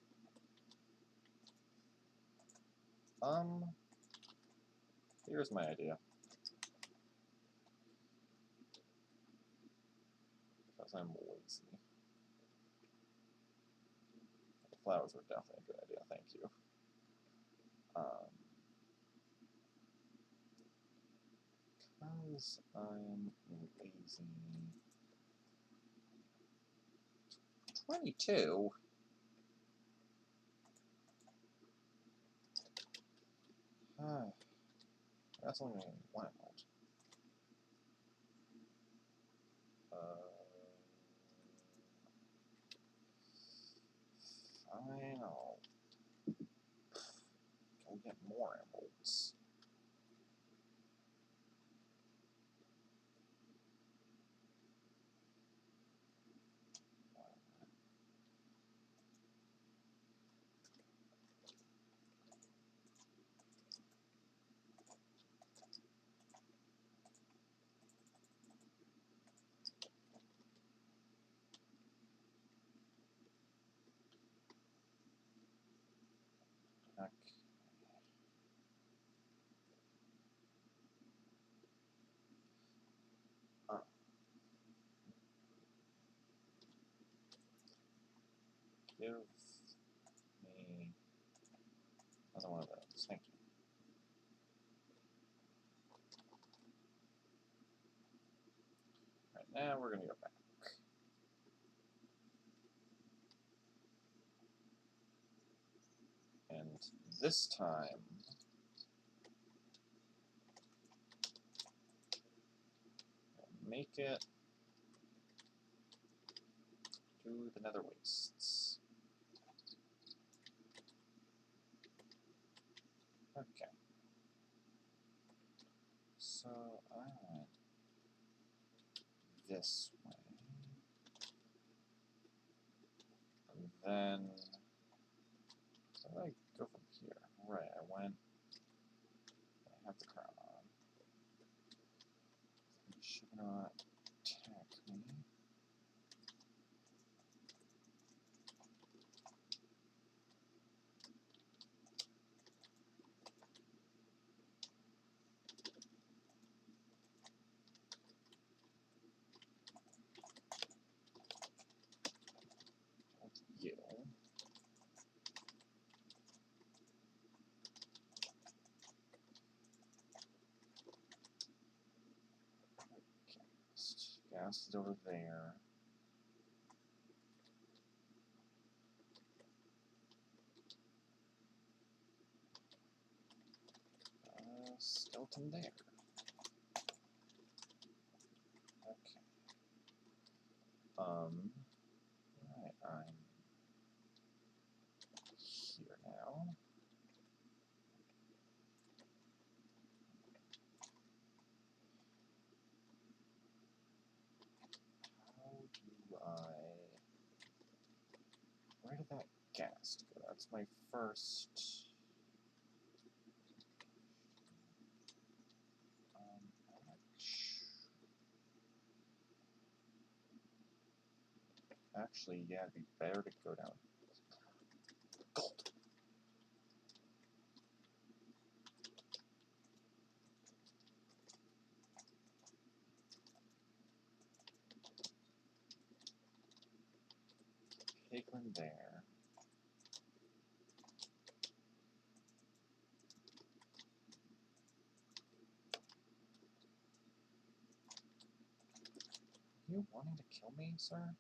Here's my idea. Because I'm lazy. The flowers were definitely a good idea, thank you. Because I'm lazy. 22? That's only wild. Fine, I'll go get more emeralds. Okay. Give me another one of those. Thank you. Right, now we're going to go back. And this time, make it to the nether wastes. Okay. So I went this way. And then, so I go from here. Right, I went, I have the crown on. Should gas is over there. Skeleton there. Okay. Right, I'm here now. How do I... Where did that gas go? That's my first... Actually, yeah, it'd be better to go down. Gold! Piglin there. Are you wanting to kill me, sir?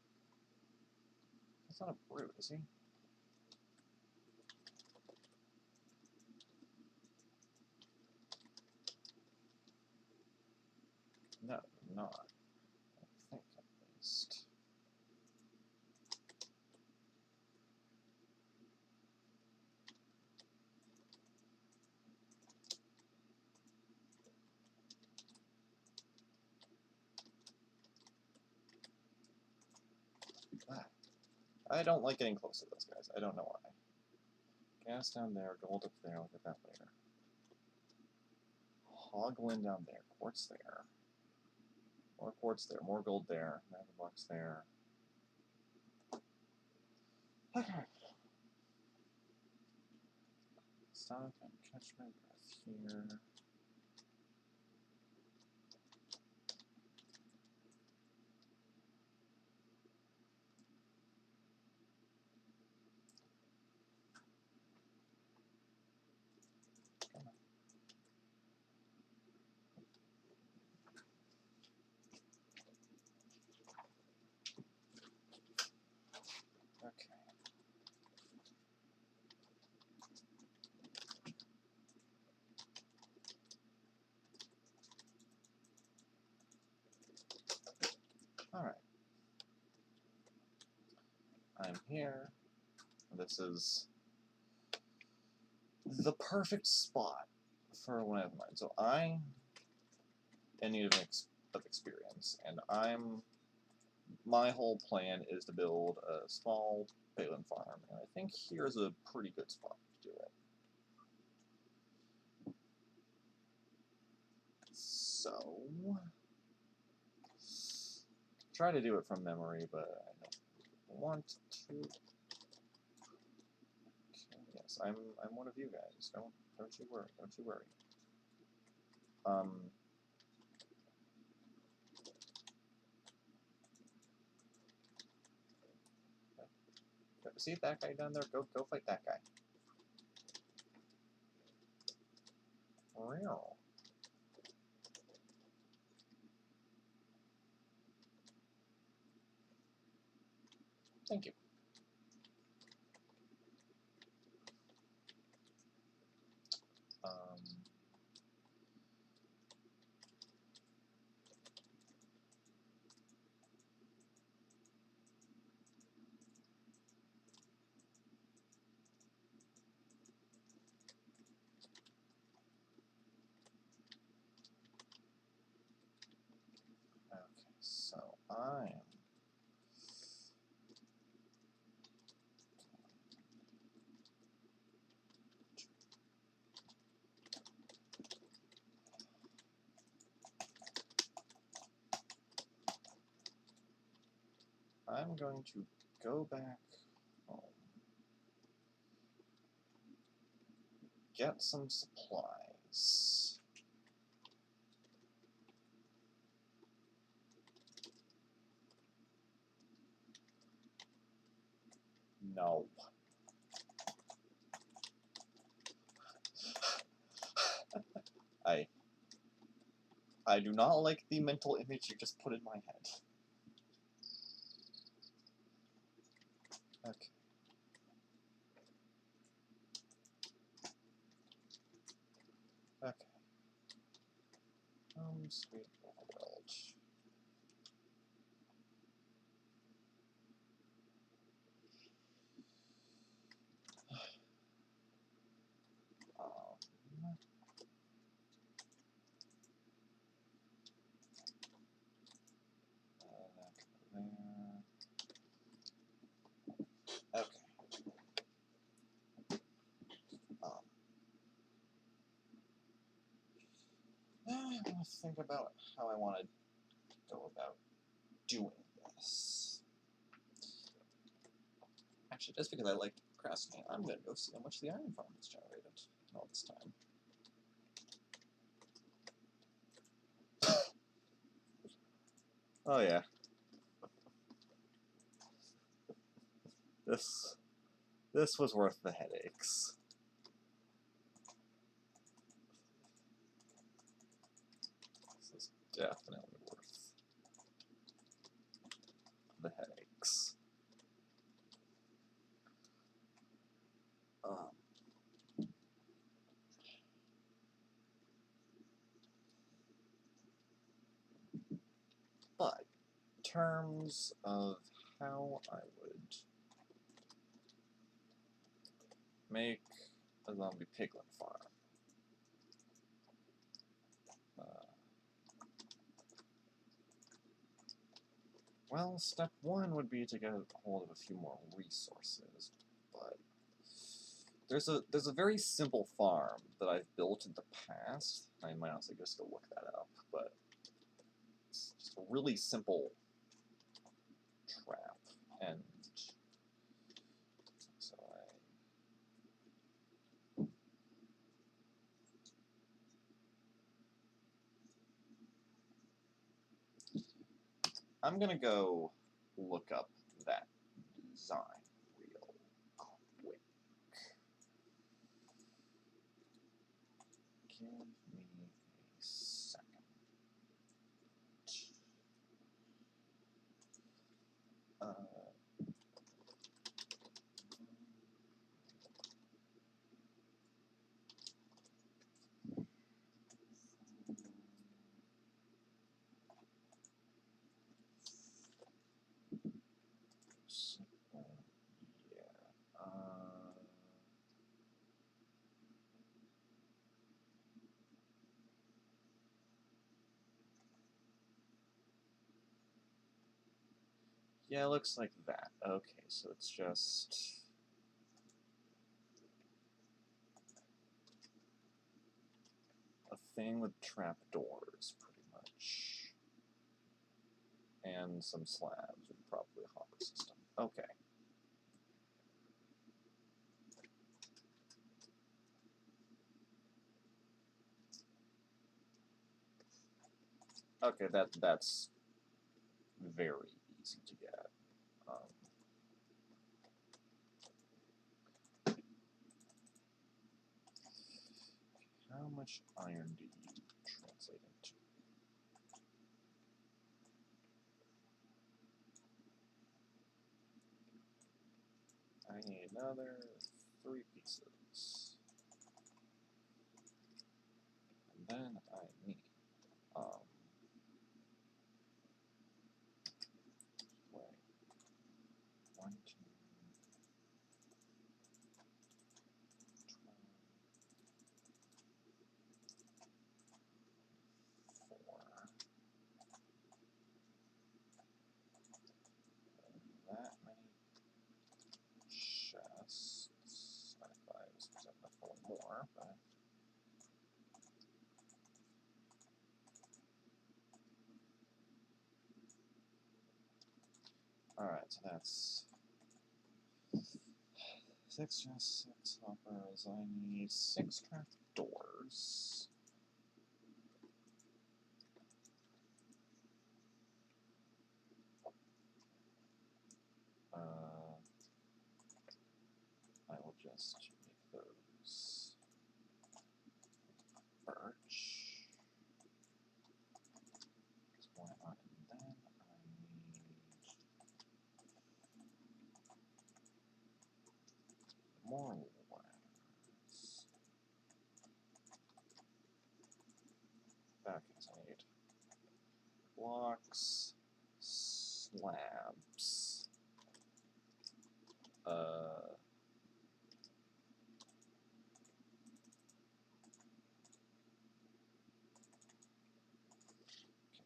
That's not a brute, is he? No, not. I think, at least. I don't like getting close to those guys. I don't know why. Gas down there, gold up there, I'll get that later. Hoglin down there, quartz there. More quartz there, more gold there, Magnavox there. Okay. Stop and catch my breath here. Okay. Alright. I'm here. This is the perfect spot for one of mine. So I'm in need of experience, and my whole plan is to build a small Piglin farm, and I think here's a pretty good spot to do it. So, try to do it from memory, but I don't want to. Okay, yes, I'm one of you guys. Don't you worry. Don't you worry. See that guy down there? Go fight that guy. Real. Thank you. Okay, so I'm going to go back home, get some supplies. No. I do not like the mental image you just put in my head. Okay. Okay. Sweet world. There. Okay. Now I want to think about how I want to go about doing this. Actually, just because I like procrastinating, I'm going to go see how much the iron farm has generated all this time. Oh yeah. This was worth the headaches. This is definitely worth the headaches. But in terms of how I would make a zombie piglin farm. Well, step one would be to get a hold of a few more resources, but there's a very simple farm that I've built in the past. I might also just go look that up, but it's just a really simple trap, and so I'm gonna go look up that design real quick. Give me a second. Yeah. Yeah, it looks like that. Okay, so it's just a thing with trapdoors, pretty much. And some slabs, and probably a hopper system. Okay. Okay, that's very easy to get. How much iron do you translate into? I need another 3 pieces. And then I need, wait, 1, 2, 12, 4. That many chests. I thought I was setting up for more, but alright, so that's 6 chests, 6 hoppers. I need 6 trap doors. I will just make those birch. Why not? And then I need 4 ladders. Okay, so I need blocks, slabs,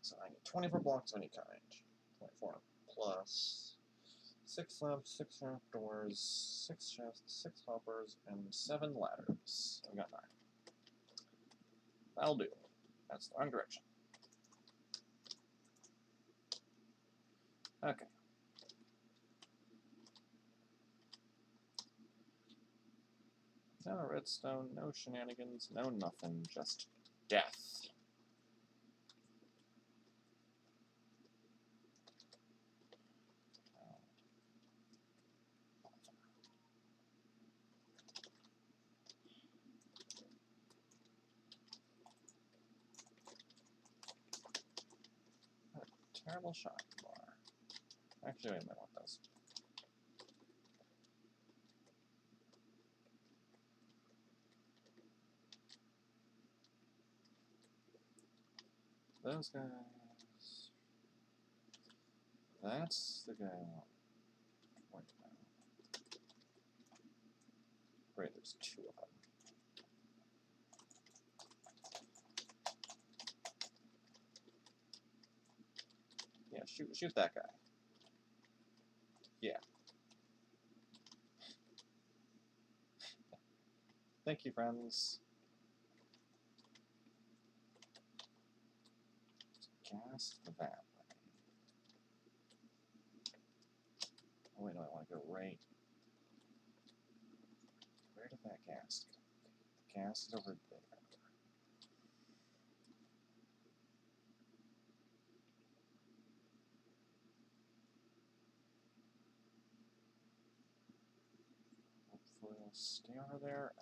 so I need 24 blocks of any kind. 24 plus 6 slabs, 6 trap doors, 6 chests, 6 hoppers, and 7 ladders. I've got 9. That'll do. That's the wrong direction. Okay. No redstone, no shenanigans, no nothing, just death. What a terrible shot bar. Actually, I might want those. Those guys. That's the guy I want. Right now. Great, there's 2 of them. Yeah, shoot that guy. Yeah. Thank you, friends. Gas that way. Oh wait, no, I want to go right. Where did that gas go? The gas is over there. Hopefully it'll stay over there.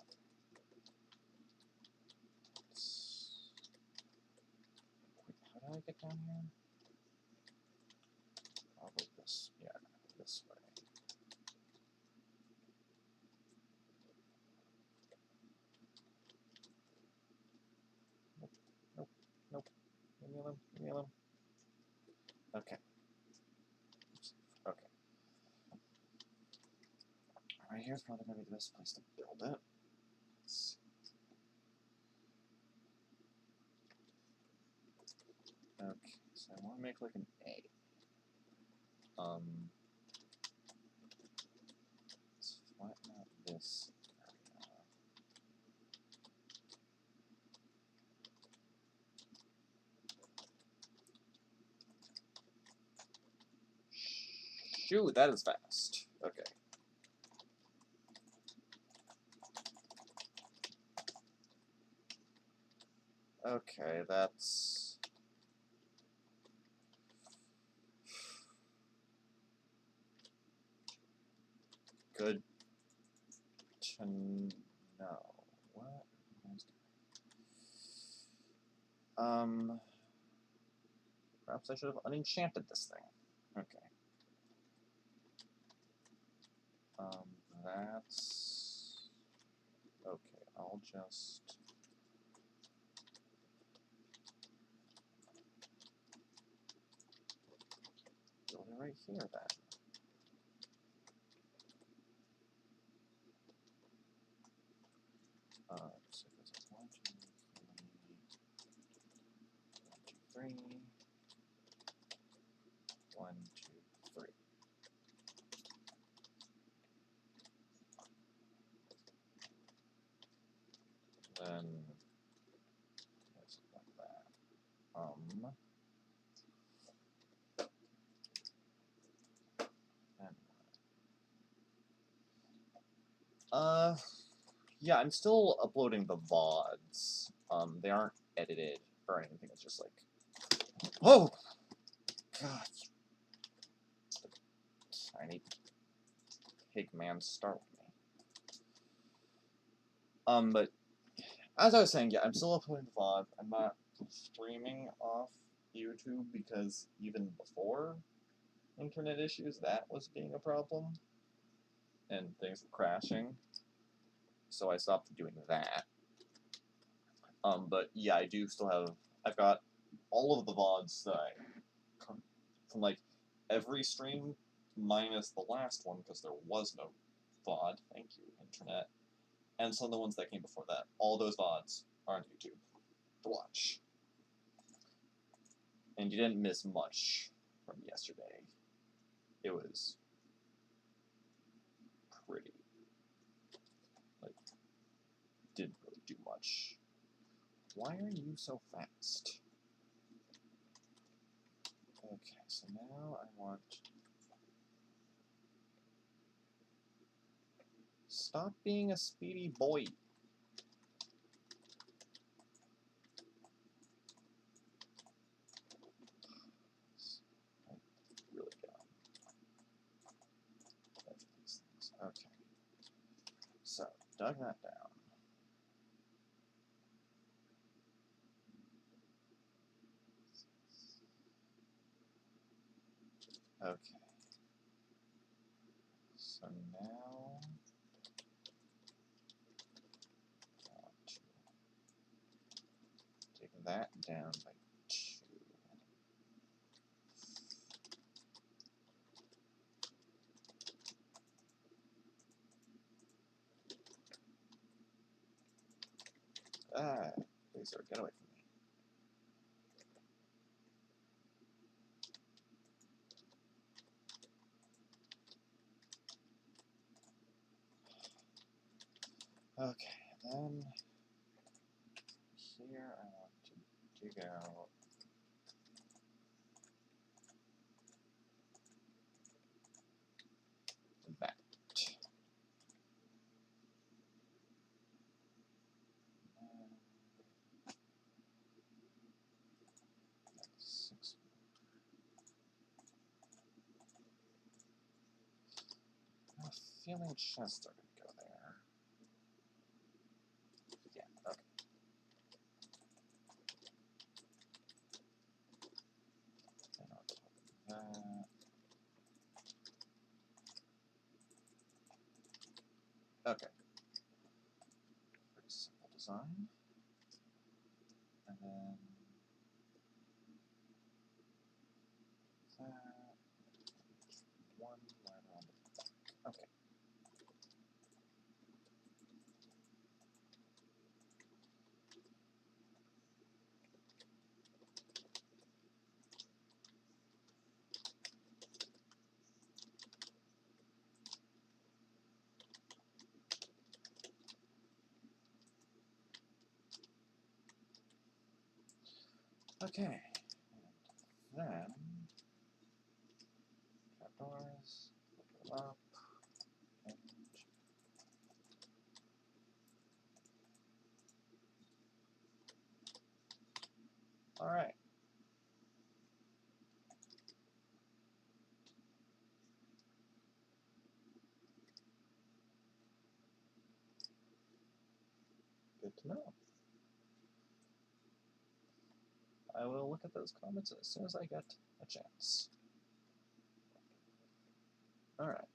Wait, how did I get down here? Probably this, yeah, this way. Nope, nope, nope. Leave me alone, leave me alone. Okay. Oops. Okay. Right here's probably going to be the best place to build it. Let's see. Okay, so I want to make like an A. Let's flatten out this area. Shoot, that is fast. Okay. Okay, that's... good to know. What? Perhaps I should have unenchanted this thing. Okay. That's... okay, I'll just... build it right here, then. So this is 1, 2, 3, 1, 2, 3. 1, 2, 3. Then like that. Yeah, I'm still uploading the VODs. They aren't edited or anything. It's just like, oh, God, tiny pig man, start with me. But as I was saying, yeah, I'm still uploading the VOD. I'm not streaming off YouTube because even before internet issues, that was being a problem, and things were crashing. so I stopped doing that. But yeah, I do still have. I've got all of the VODs that I from like every stream minus the last one because there was no VOD. Thank you, internet. And some of the ones that came before that. All those VODs are on YouTube to watch. And you didn't miss much from yesterday. It was pretty. Like, didn't really do much. Why are you so fast? Okay, so now I want... Stop being a speedy boy. Really get on these things. Okay. So, dug that down. Okay. So now I want to take that down by 2. Ah, please, sir, get away from me. Okay, then here I want to dig out that. That's 6. I have a feeling chests are going to go there. Yeah, okay. And on top of that. Okay. Pretty simple design. And then that. One right around the back. Okay. Okay. And then trapdoors, flip them up, and alright. Good to know. I will look at those comments as soon as I get a chance. Alright.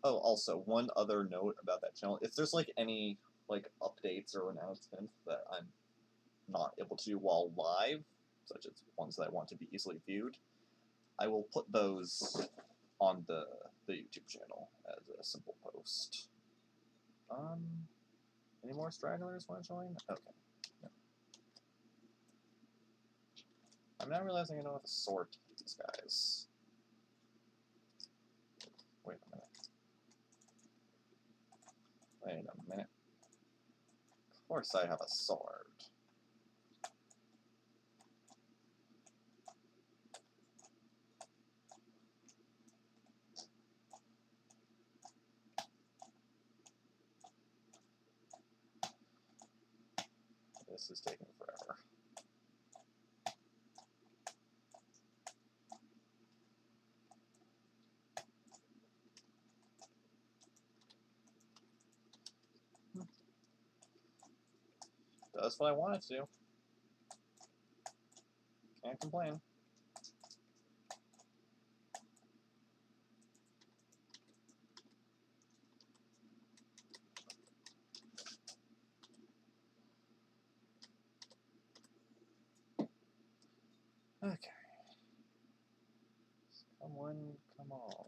Oh, also, one other note about that channel. If there's, like, any, like, updates or announcements that I'm not able to do while live, such as ones that I want to be easily viewed, I will put those on the YouTube channel as a simple post. Any more stragglers want to join? Okay. No. I'm now realizing I don't have a sword to these guys. Wait a minute. Wait a minute. Of course I have a sword. This is taking forever. Does what I want it to. Can't complain. Okay. Someone, come on.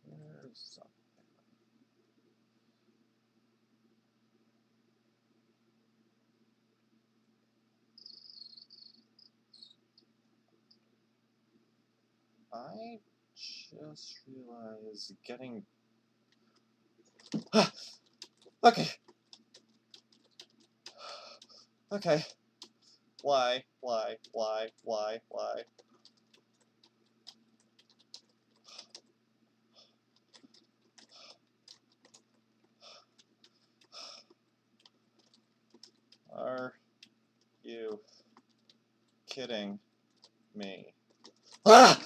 Here's something. I just realized getting... Okay. Okay. Why? Are you kidding me? Ah!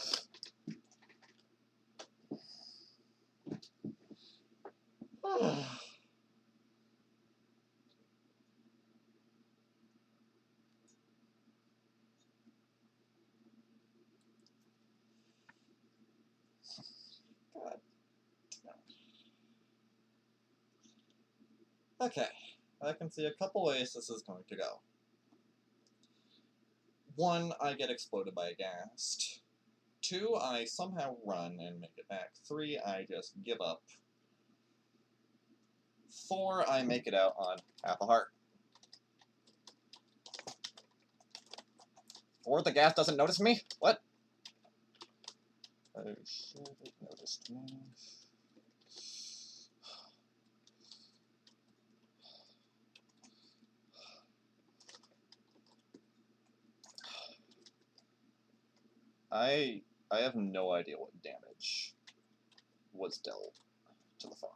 God. Okay, I can see a couple ways this is going to go. One, I get exploded by a ghast. Two, I somehow run and make it back. Three, I just give up. Four, I make it out on half a heart. Four, the ghast doesn't notice me? What? Oh shit, it noticed me. I have no idea what damage was dealt to the farm.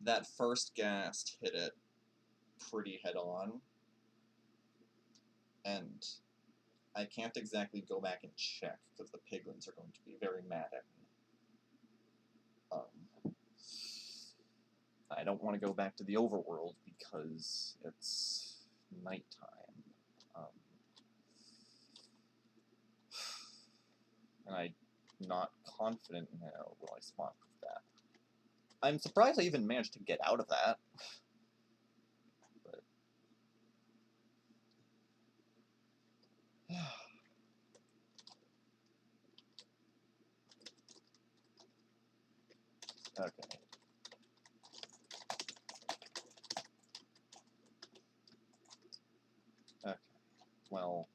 That first ghast hit it pretty head on, and I can't exactly go back and check because the piglins are going to be very mad at me. I don't want to go back to the overworld because it's nighttime. And I'm not confident in how will I spawn with that. I'm surprised I even managed to get out of that. But okay. Okay. Well.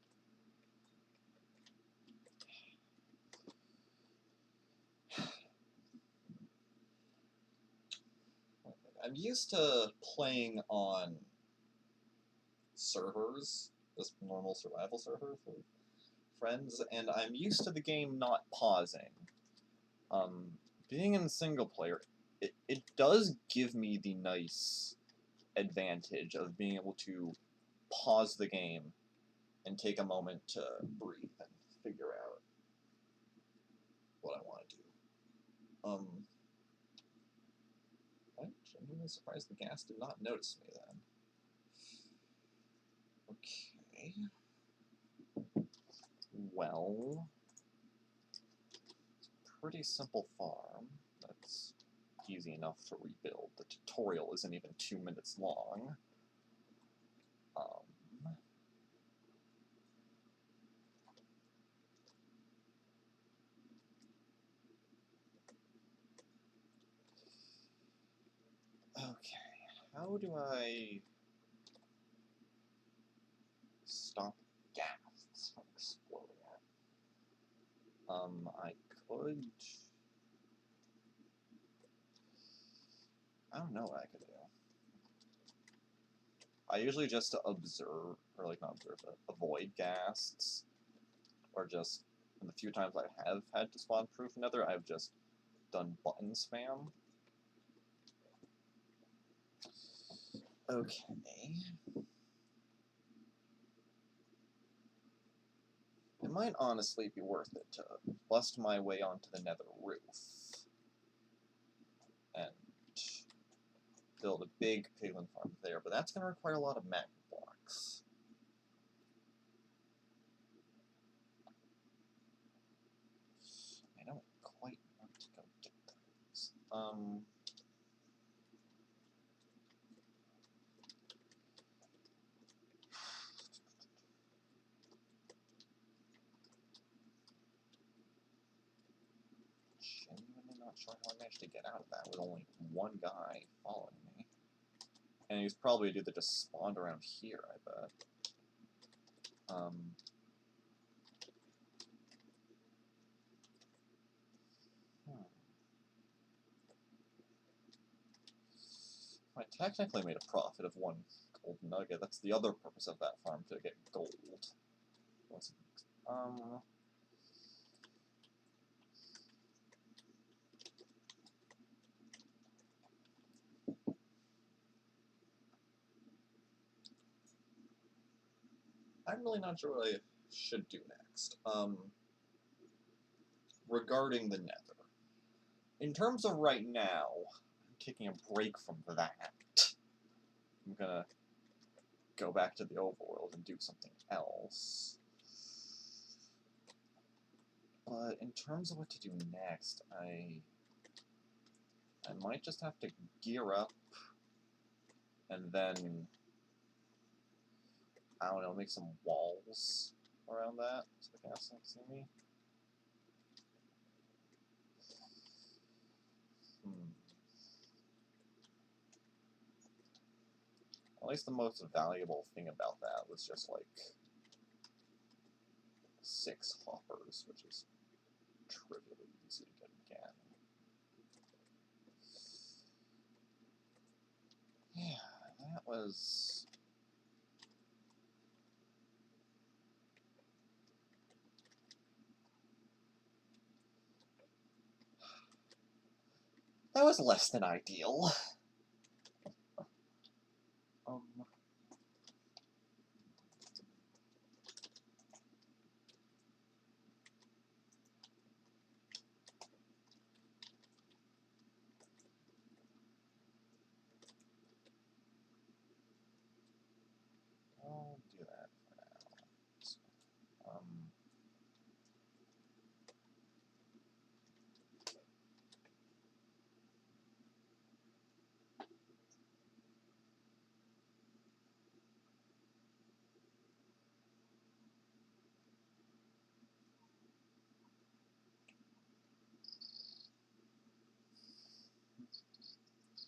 I'm used to playing on servers, just normal survival servers with friends, and I'm used to the game not pausing. Being in single player, it does give me the nice advantage of being able to pause the game and take a moment to breathe and figure out what I want to do. I'm genuinely surprised the ghast did not notice me then. Okay. Well, it's a pretty simple farm. That's easy enough to rebuild. The tutorial isn't even 2 minutes long. Okay, how do I stop ghasts from exploding? I could... I don't know what I could do. I usually just observe, or like not observe, but avoid ghasts, or just, in the few times I have had to spawn proof nether, I've just done button spam. Okay. It might honestly be worth it to bust my way onto the nether roof and build a big piglin farm there, but that's going to require a lot of magma blocks. I don't quite want to go get those. not sure how I managed to get out of that with only one guy following me. And he's probably a dude that just spawned around here, I bet. I technically made a profit of 1 gold nugget. That's the other purpose of that farm, to get gold. I'm really not sure what I should do next. Regarding the Nether. In terms of right now, I'm taking a break from that. I'm gonna go back to the overworld and do something else. But in terms of what to do next, I might just have to gear up and then, I don't know, make some walls around that so the castle can see me. At least the most valuable thing about that was just like 6 hoppers, which is trivially easy to get again. Yeah, that was... that was less than ideal. I'll do that for now.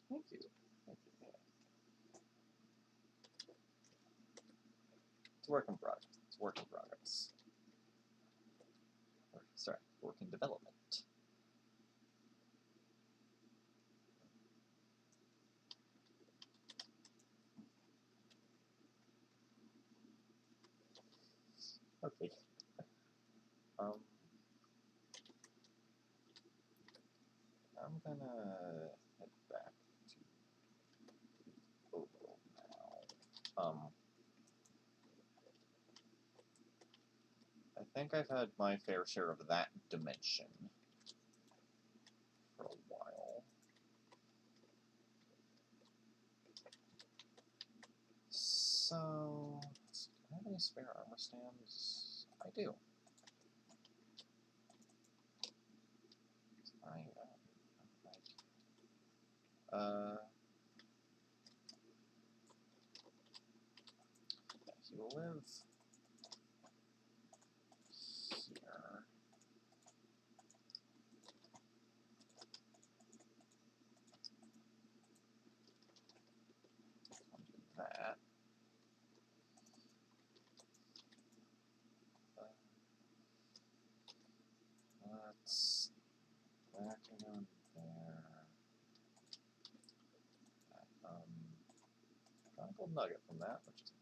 Thank you. Thank you. Yeah. It's a work in progress. It's a work in progress. Sorry, work in development. Okay. I'm gonna head back to Overworld now. I think I've had my fair share of that dimension for a while. So, do I have any spare armor stands? I do. He will live here. I'll do that. Let's back down there. Got a gold nugget from that, which is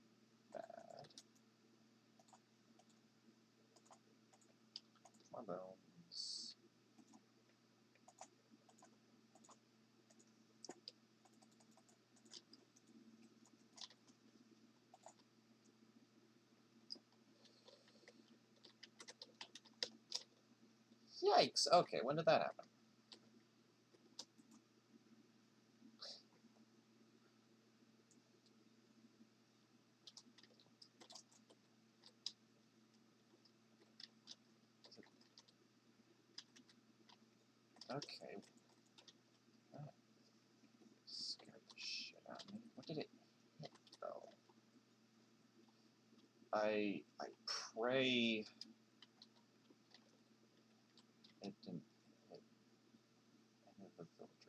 bad. My bones. Yikes! Okay, when did that happen? Okay. That scared the shit out of me. What did it hit, though? I pray it didn't hit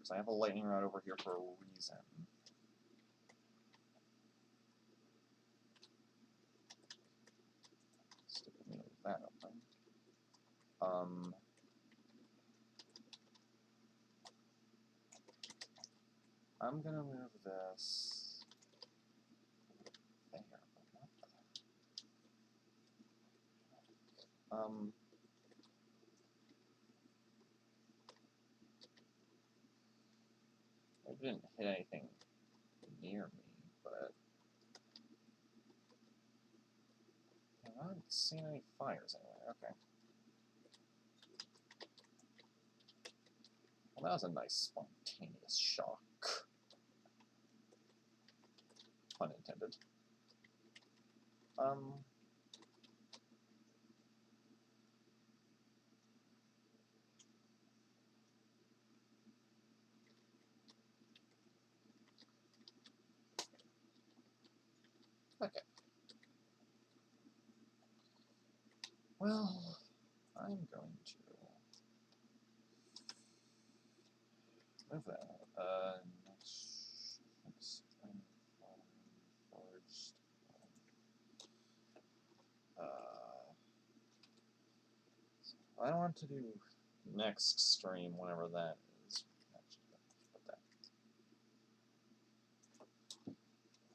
because I have a lightning rod over here for a reason. Stick me with that open. I'm gonna move this there, but not there. I didn't hit anything near me, but I'm not seeing any fires anywhere. Okay. Well, that was a nice spontaneous shock. Pun intended. Okay. Well, I'm going to move that. Next forged. I don't want to do next stream, whenever that is. Put that.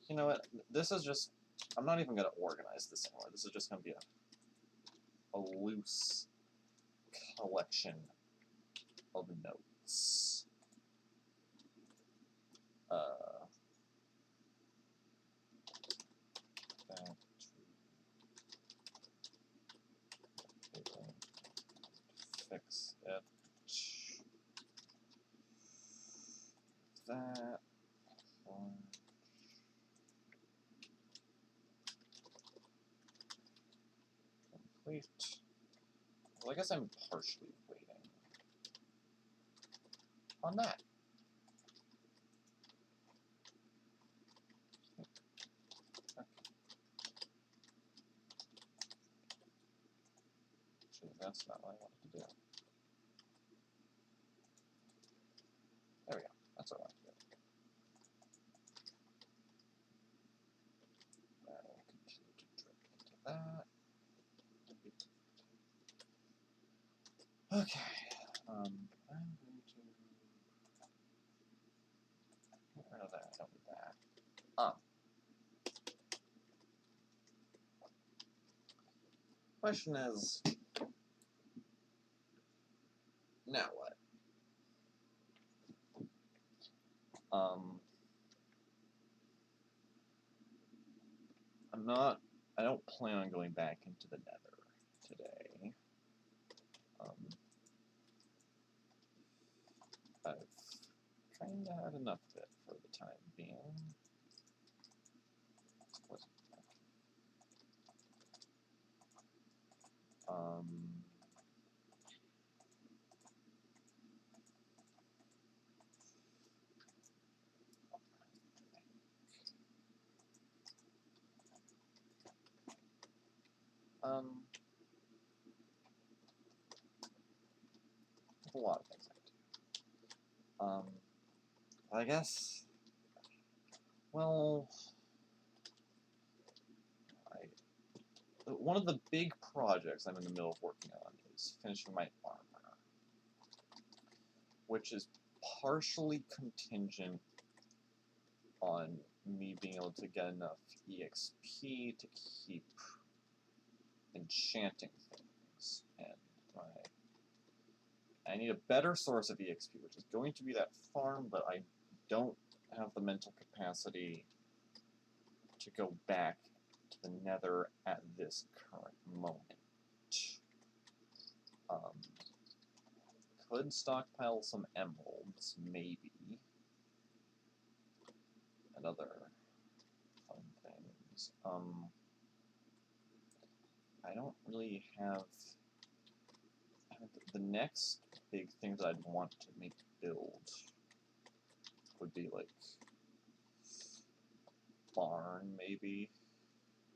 You know what? This is just. I'm not even going to organize this anymore. This is just going to be a loose collection of notes. Fix it. That one. Complete. Well, I guess I'm partially waiting on that. Actually, that's not what I wanted to do. There we go. That's what I wanted to do. That will continue to drip into that. Okay. I'm going to get rid of that. I don't need that. Question is, now what? I don't plan on going back into the Nether today. I've kind of had enough of it for the time being. A lot of things I do. I guess, well, one of the big projects I'm in the middle of working on is finishing my armor, which is partially contingent on me being able to get enough EXP to keep enchanting things, and I need a better source of EXP, which is going to be that farm, but I don't have the mental capacity to go back to the Nether at this current moment. Could stockpile some emeralds, maybe, and other fun things. I don't really have the next big thing that I'd want to make build would be like barn, maybe.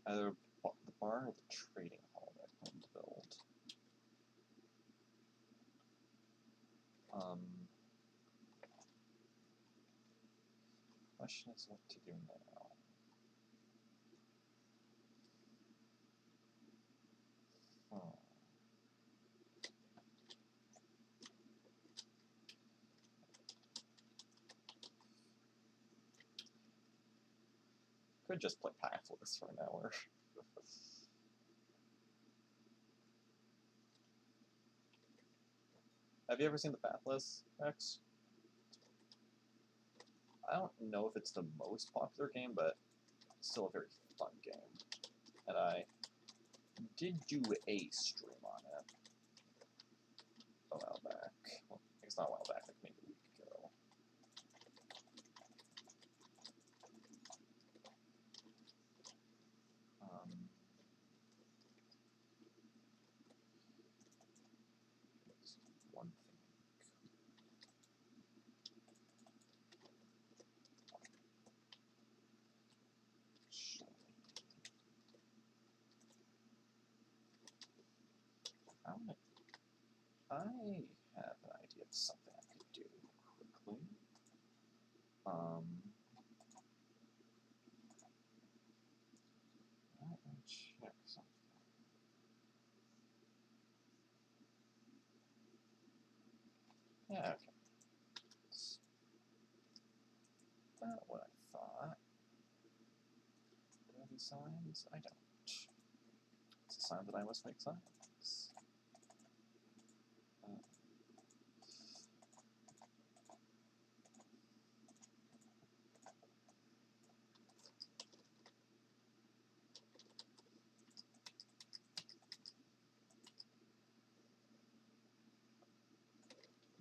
Either the barn or the trading hall that I plan to build. Question is what to do now. Could just play Pathless for an hour. Have you ever seen the Pathless, X? I don't know if it's the most popular game, but it's still a very fun game. And I did do a stream on it a while back. Well, it's not a while back, like maybe a week ago. One thing. I have an idea of something I could do quickly. Let me check something. Yeah, okay. It's about what I thought. Do I have these signs? I don't. It's a sign that I must make signs.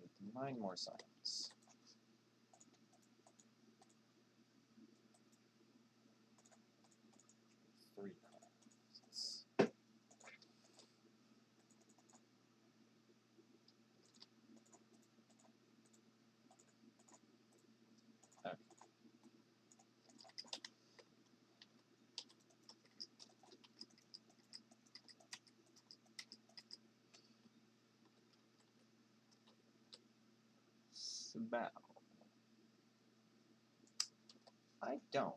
With 9 more signs. Three cards. Okay. Battle. I don't.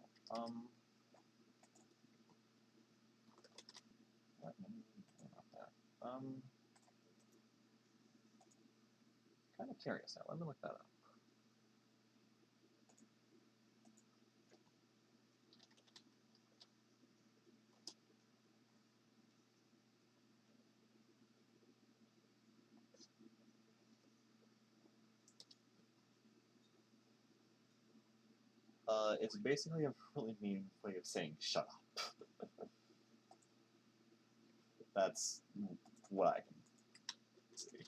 Kind of curious now. Let me look that up. It's basically a really mean way of saying shut up. That's what I can see.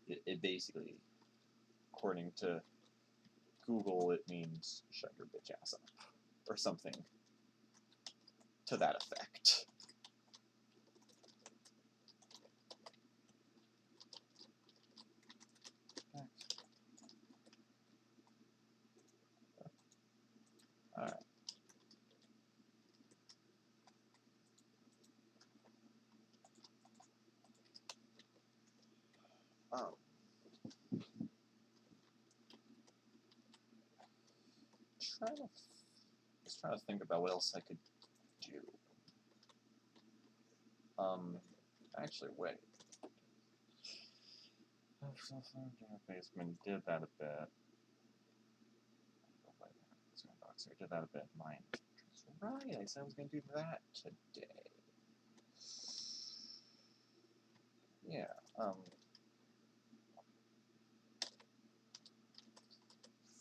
It basically, according to Google, it means shut your bitch ass up, or something to that effect. Alright. Just trying to think about what else I could do. Actually, wait. Basement did that a bit. Did that a bit. Mine. Right, I said I was going to do that today. Yeah,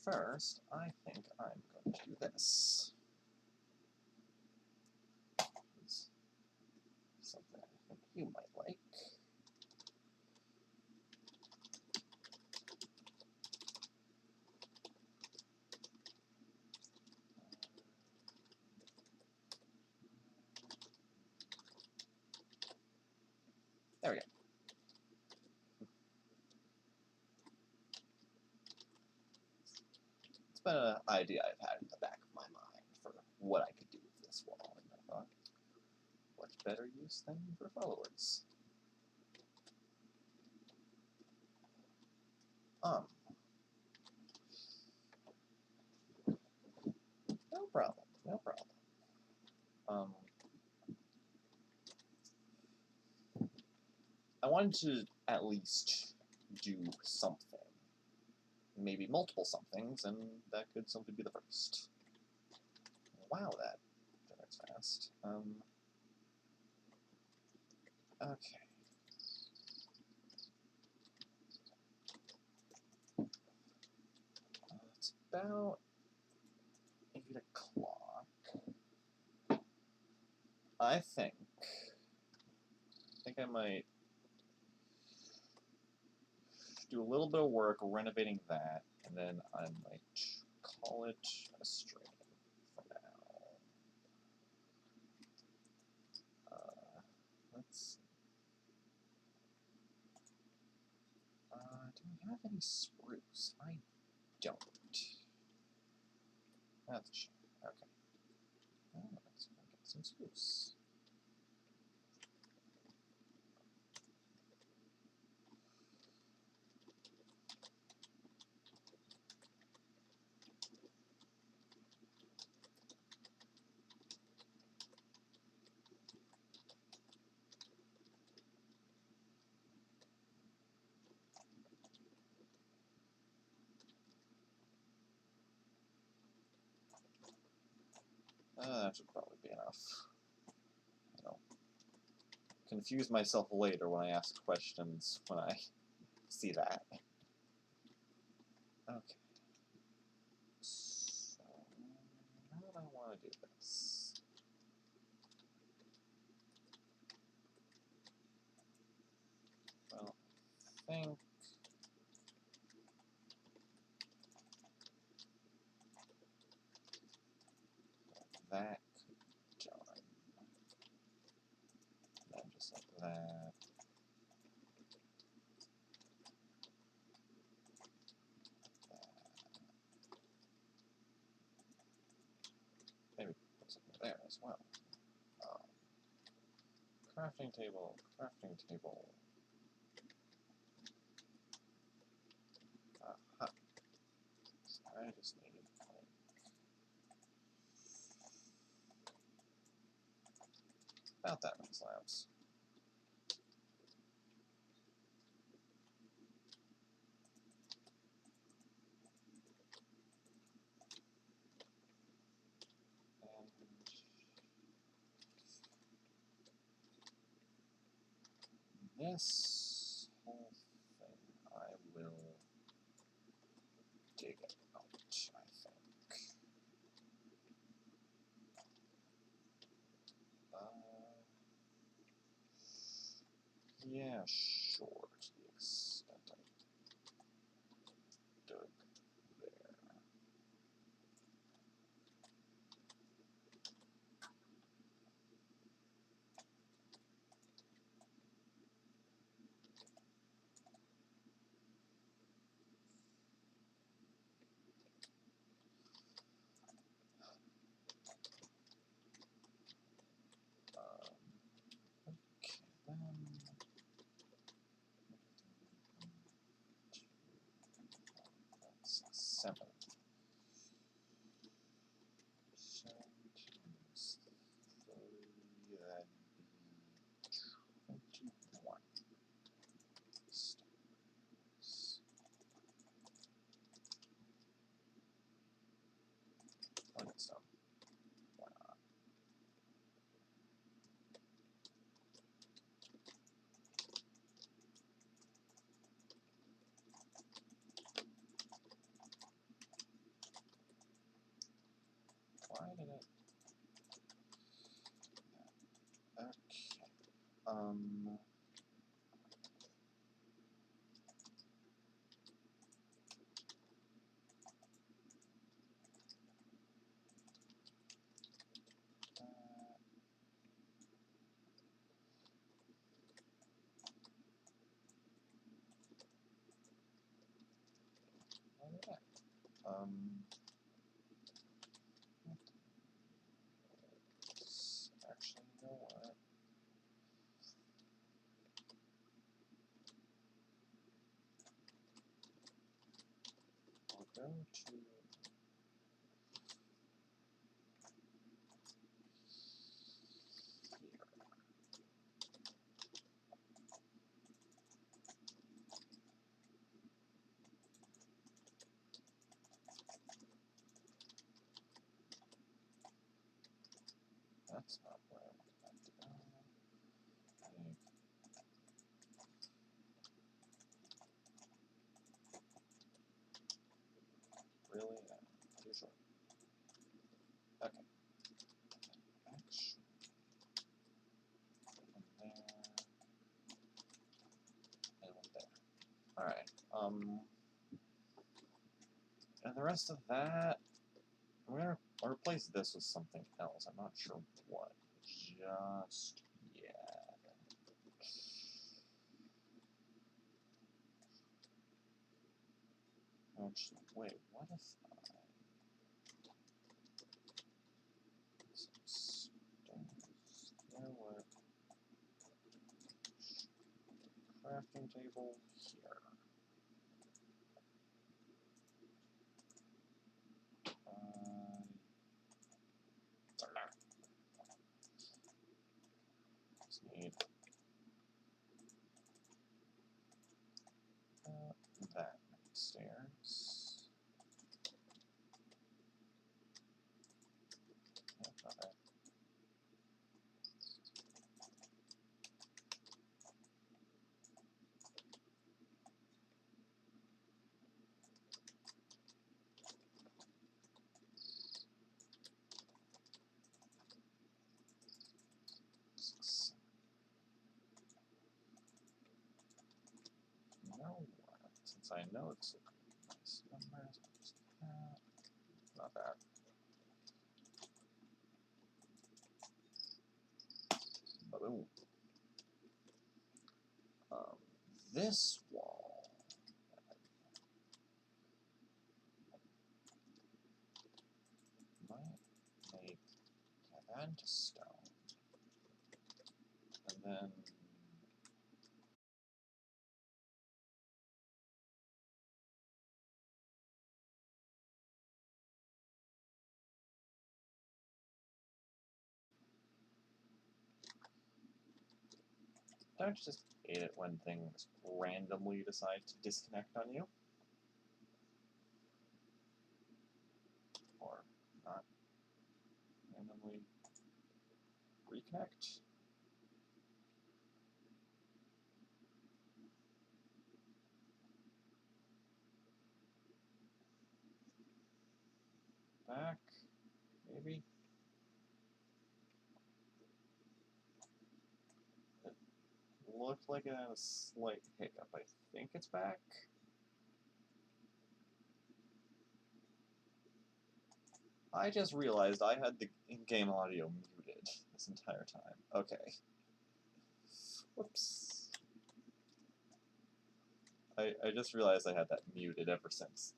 first, I think I'm going to do this. It's something I think you might like. There we go. It's been an idea I've had in the back of my mind for what I could do with this wall, and I thought, what better use than for followers? No problem, no problem. I wanted to at least do something. Maybe multiple somethings, and that could simply be the first. Wow, that generates fast. Okay. It's about 8 o'clock. I think I might do a little bit of work renovating that, and then I might call it a stream for now. Let's see. Do we have any spruce? I don't. That's a shame. Okay. Let's go get some spruce. That should probably be enough. I'll confuse myself later when I ask questions when I see that. Okay. So, how do I want to do this? Well, I think that could be done. And then just like that. Maybe put something there as well. Crafting table, crafting table. Aha. So I just need about that many slabs. And this whole thing I will dig out, I think. Yeah, sure, to the extent I dug there. Okay, then... 7. 7 times 3, that'd be 21. Stars. Redstone. Why not? Why did it? Okay. Okay. Actually, you know what? go to here. That's not where I want that to go. Okay. Really? Too short. Okay. Actually, from there and there. Alright. And the rest of that, I'm gonna replace this with something else. I'm not sure what just yet. Actually, wait, what if stairway crafting table here? Just need that many stairs. Okay. You know what? Since I know it's a nice number, not that. Boom. This wall might make that into stone, and then don't you just hate it when things randomly decide to disconnect on you? Or not randomly reconnect? Back, maybe? It looked like it had a slight hiccup. I think it's back. I just realized I had the in-game audio muted this entire time. Okay. Whoops. I just realized I had that muted ever since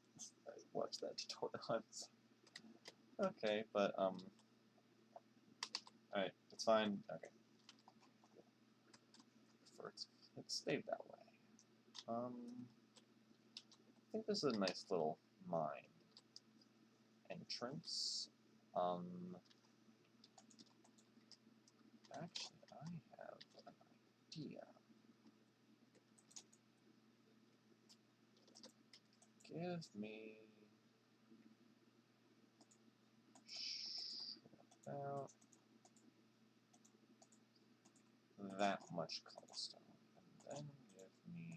I watched that tutorial. Okay, but, alright, it's fine. Okay. It's stayed that way. I think this is a nice little mine entrance. Actually, I have an idea. Give me about that much cobblestone, and then give me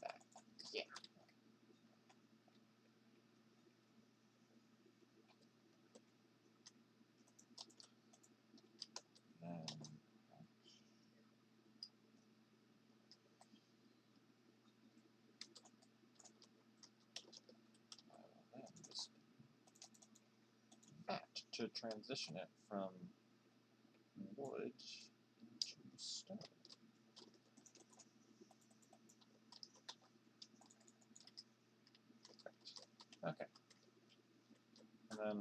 that. Yeah. Then just that to transition it from wood to stone. Okay. And then,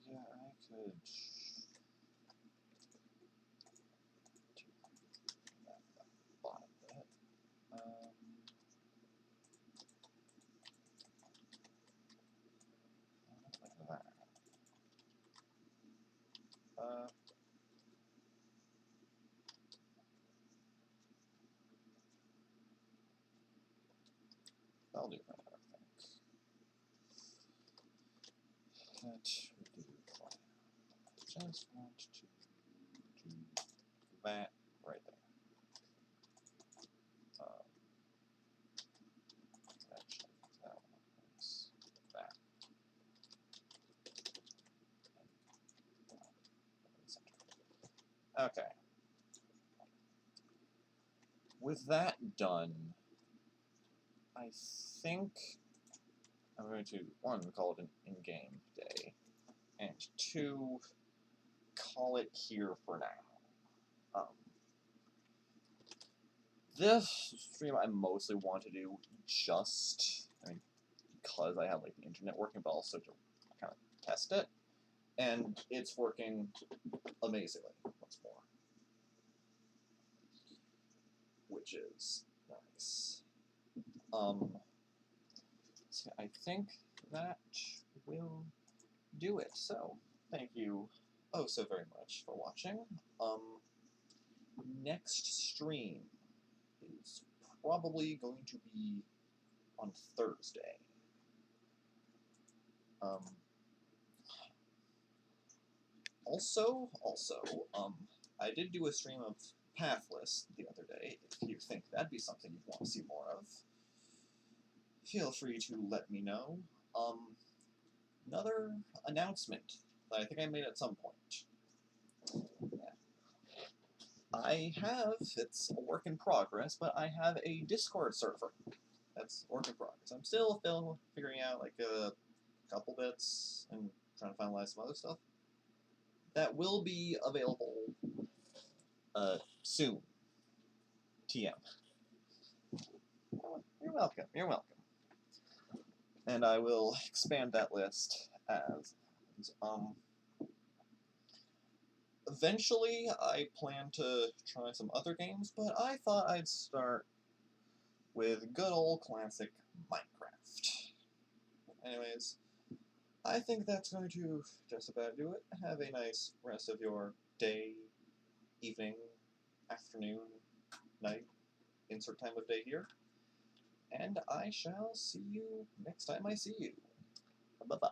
yeah, I could do that bottom bit. I'll do that, I think. Just want to do that right there. Actually, that one is that. Okay. With that done, I think I'm going to, one, call it an in-game day, and two, call it here for now. This stream I mostly want to do just, because I have like the internet working, but also to kind of test it, and it's working amazingly once more, which is nice. So I think that will do it. So thank you oh so very much for watching. Next stream is probably going to be on Thursday. Also, I did do a stream of Pathless the other day. If you think that'd be something you'd want to see more of, feel free to let me know. Another announcement that I think I made at some point. I have, it's a work in progress, but I have a Discord server. That's a work in progress. I'm still figuring out like a couple bits and trying to finalize some other stuff. That will be available soon. TM. You're welcome. You're welcome. And I will expand that list as eventually I plan to try some other games, but I thought I'd start with good old classic Minecraft. Anyways, I think that's going to just about do it. Have a nice rest of your day, evening, afternoon, night, insert time of day here. And I shall see you next time I see you. Bye-bye.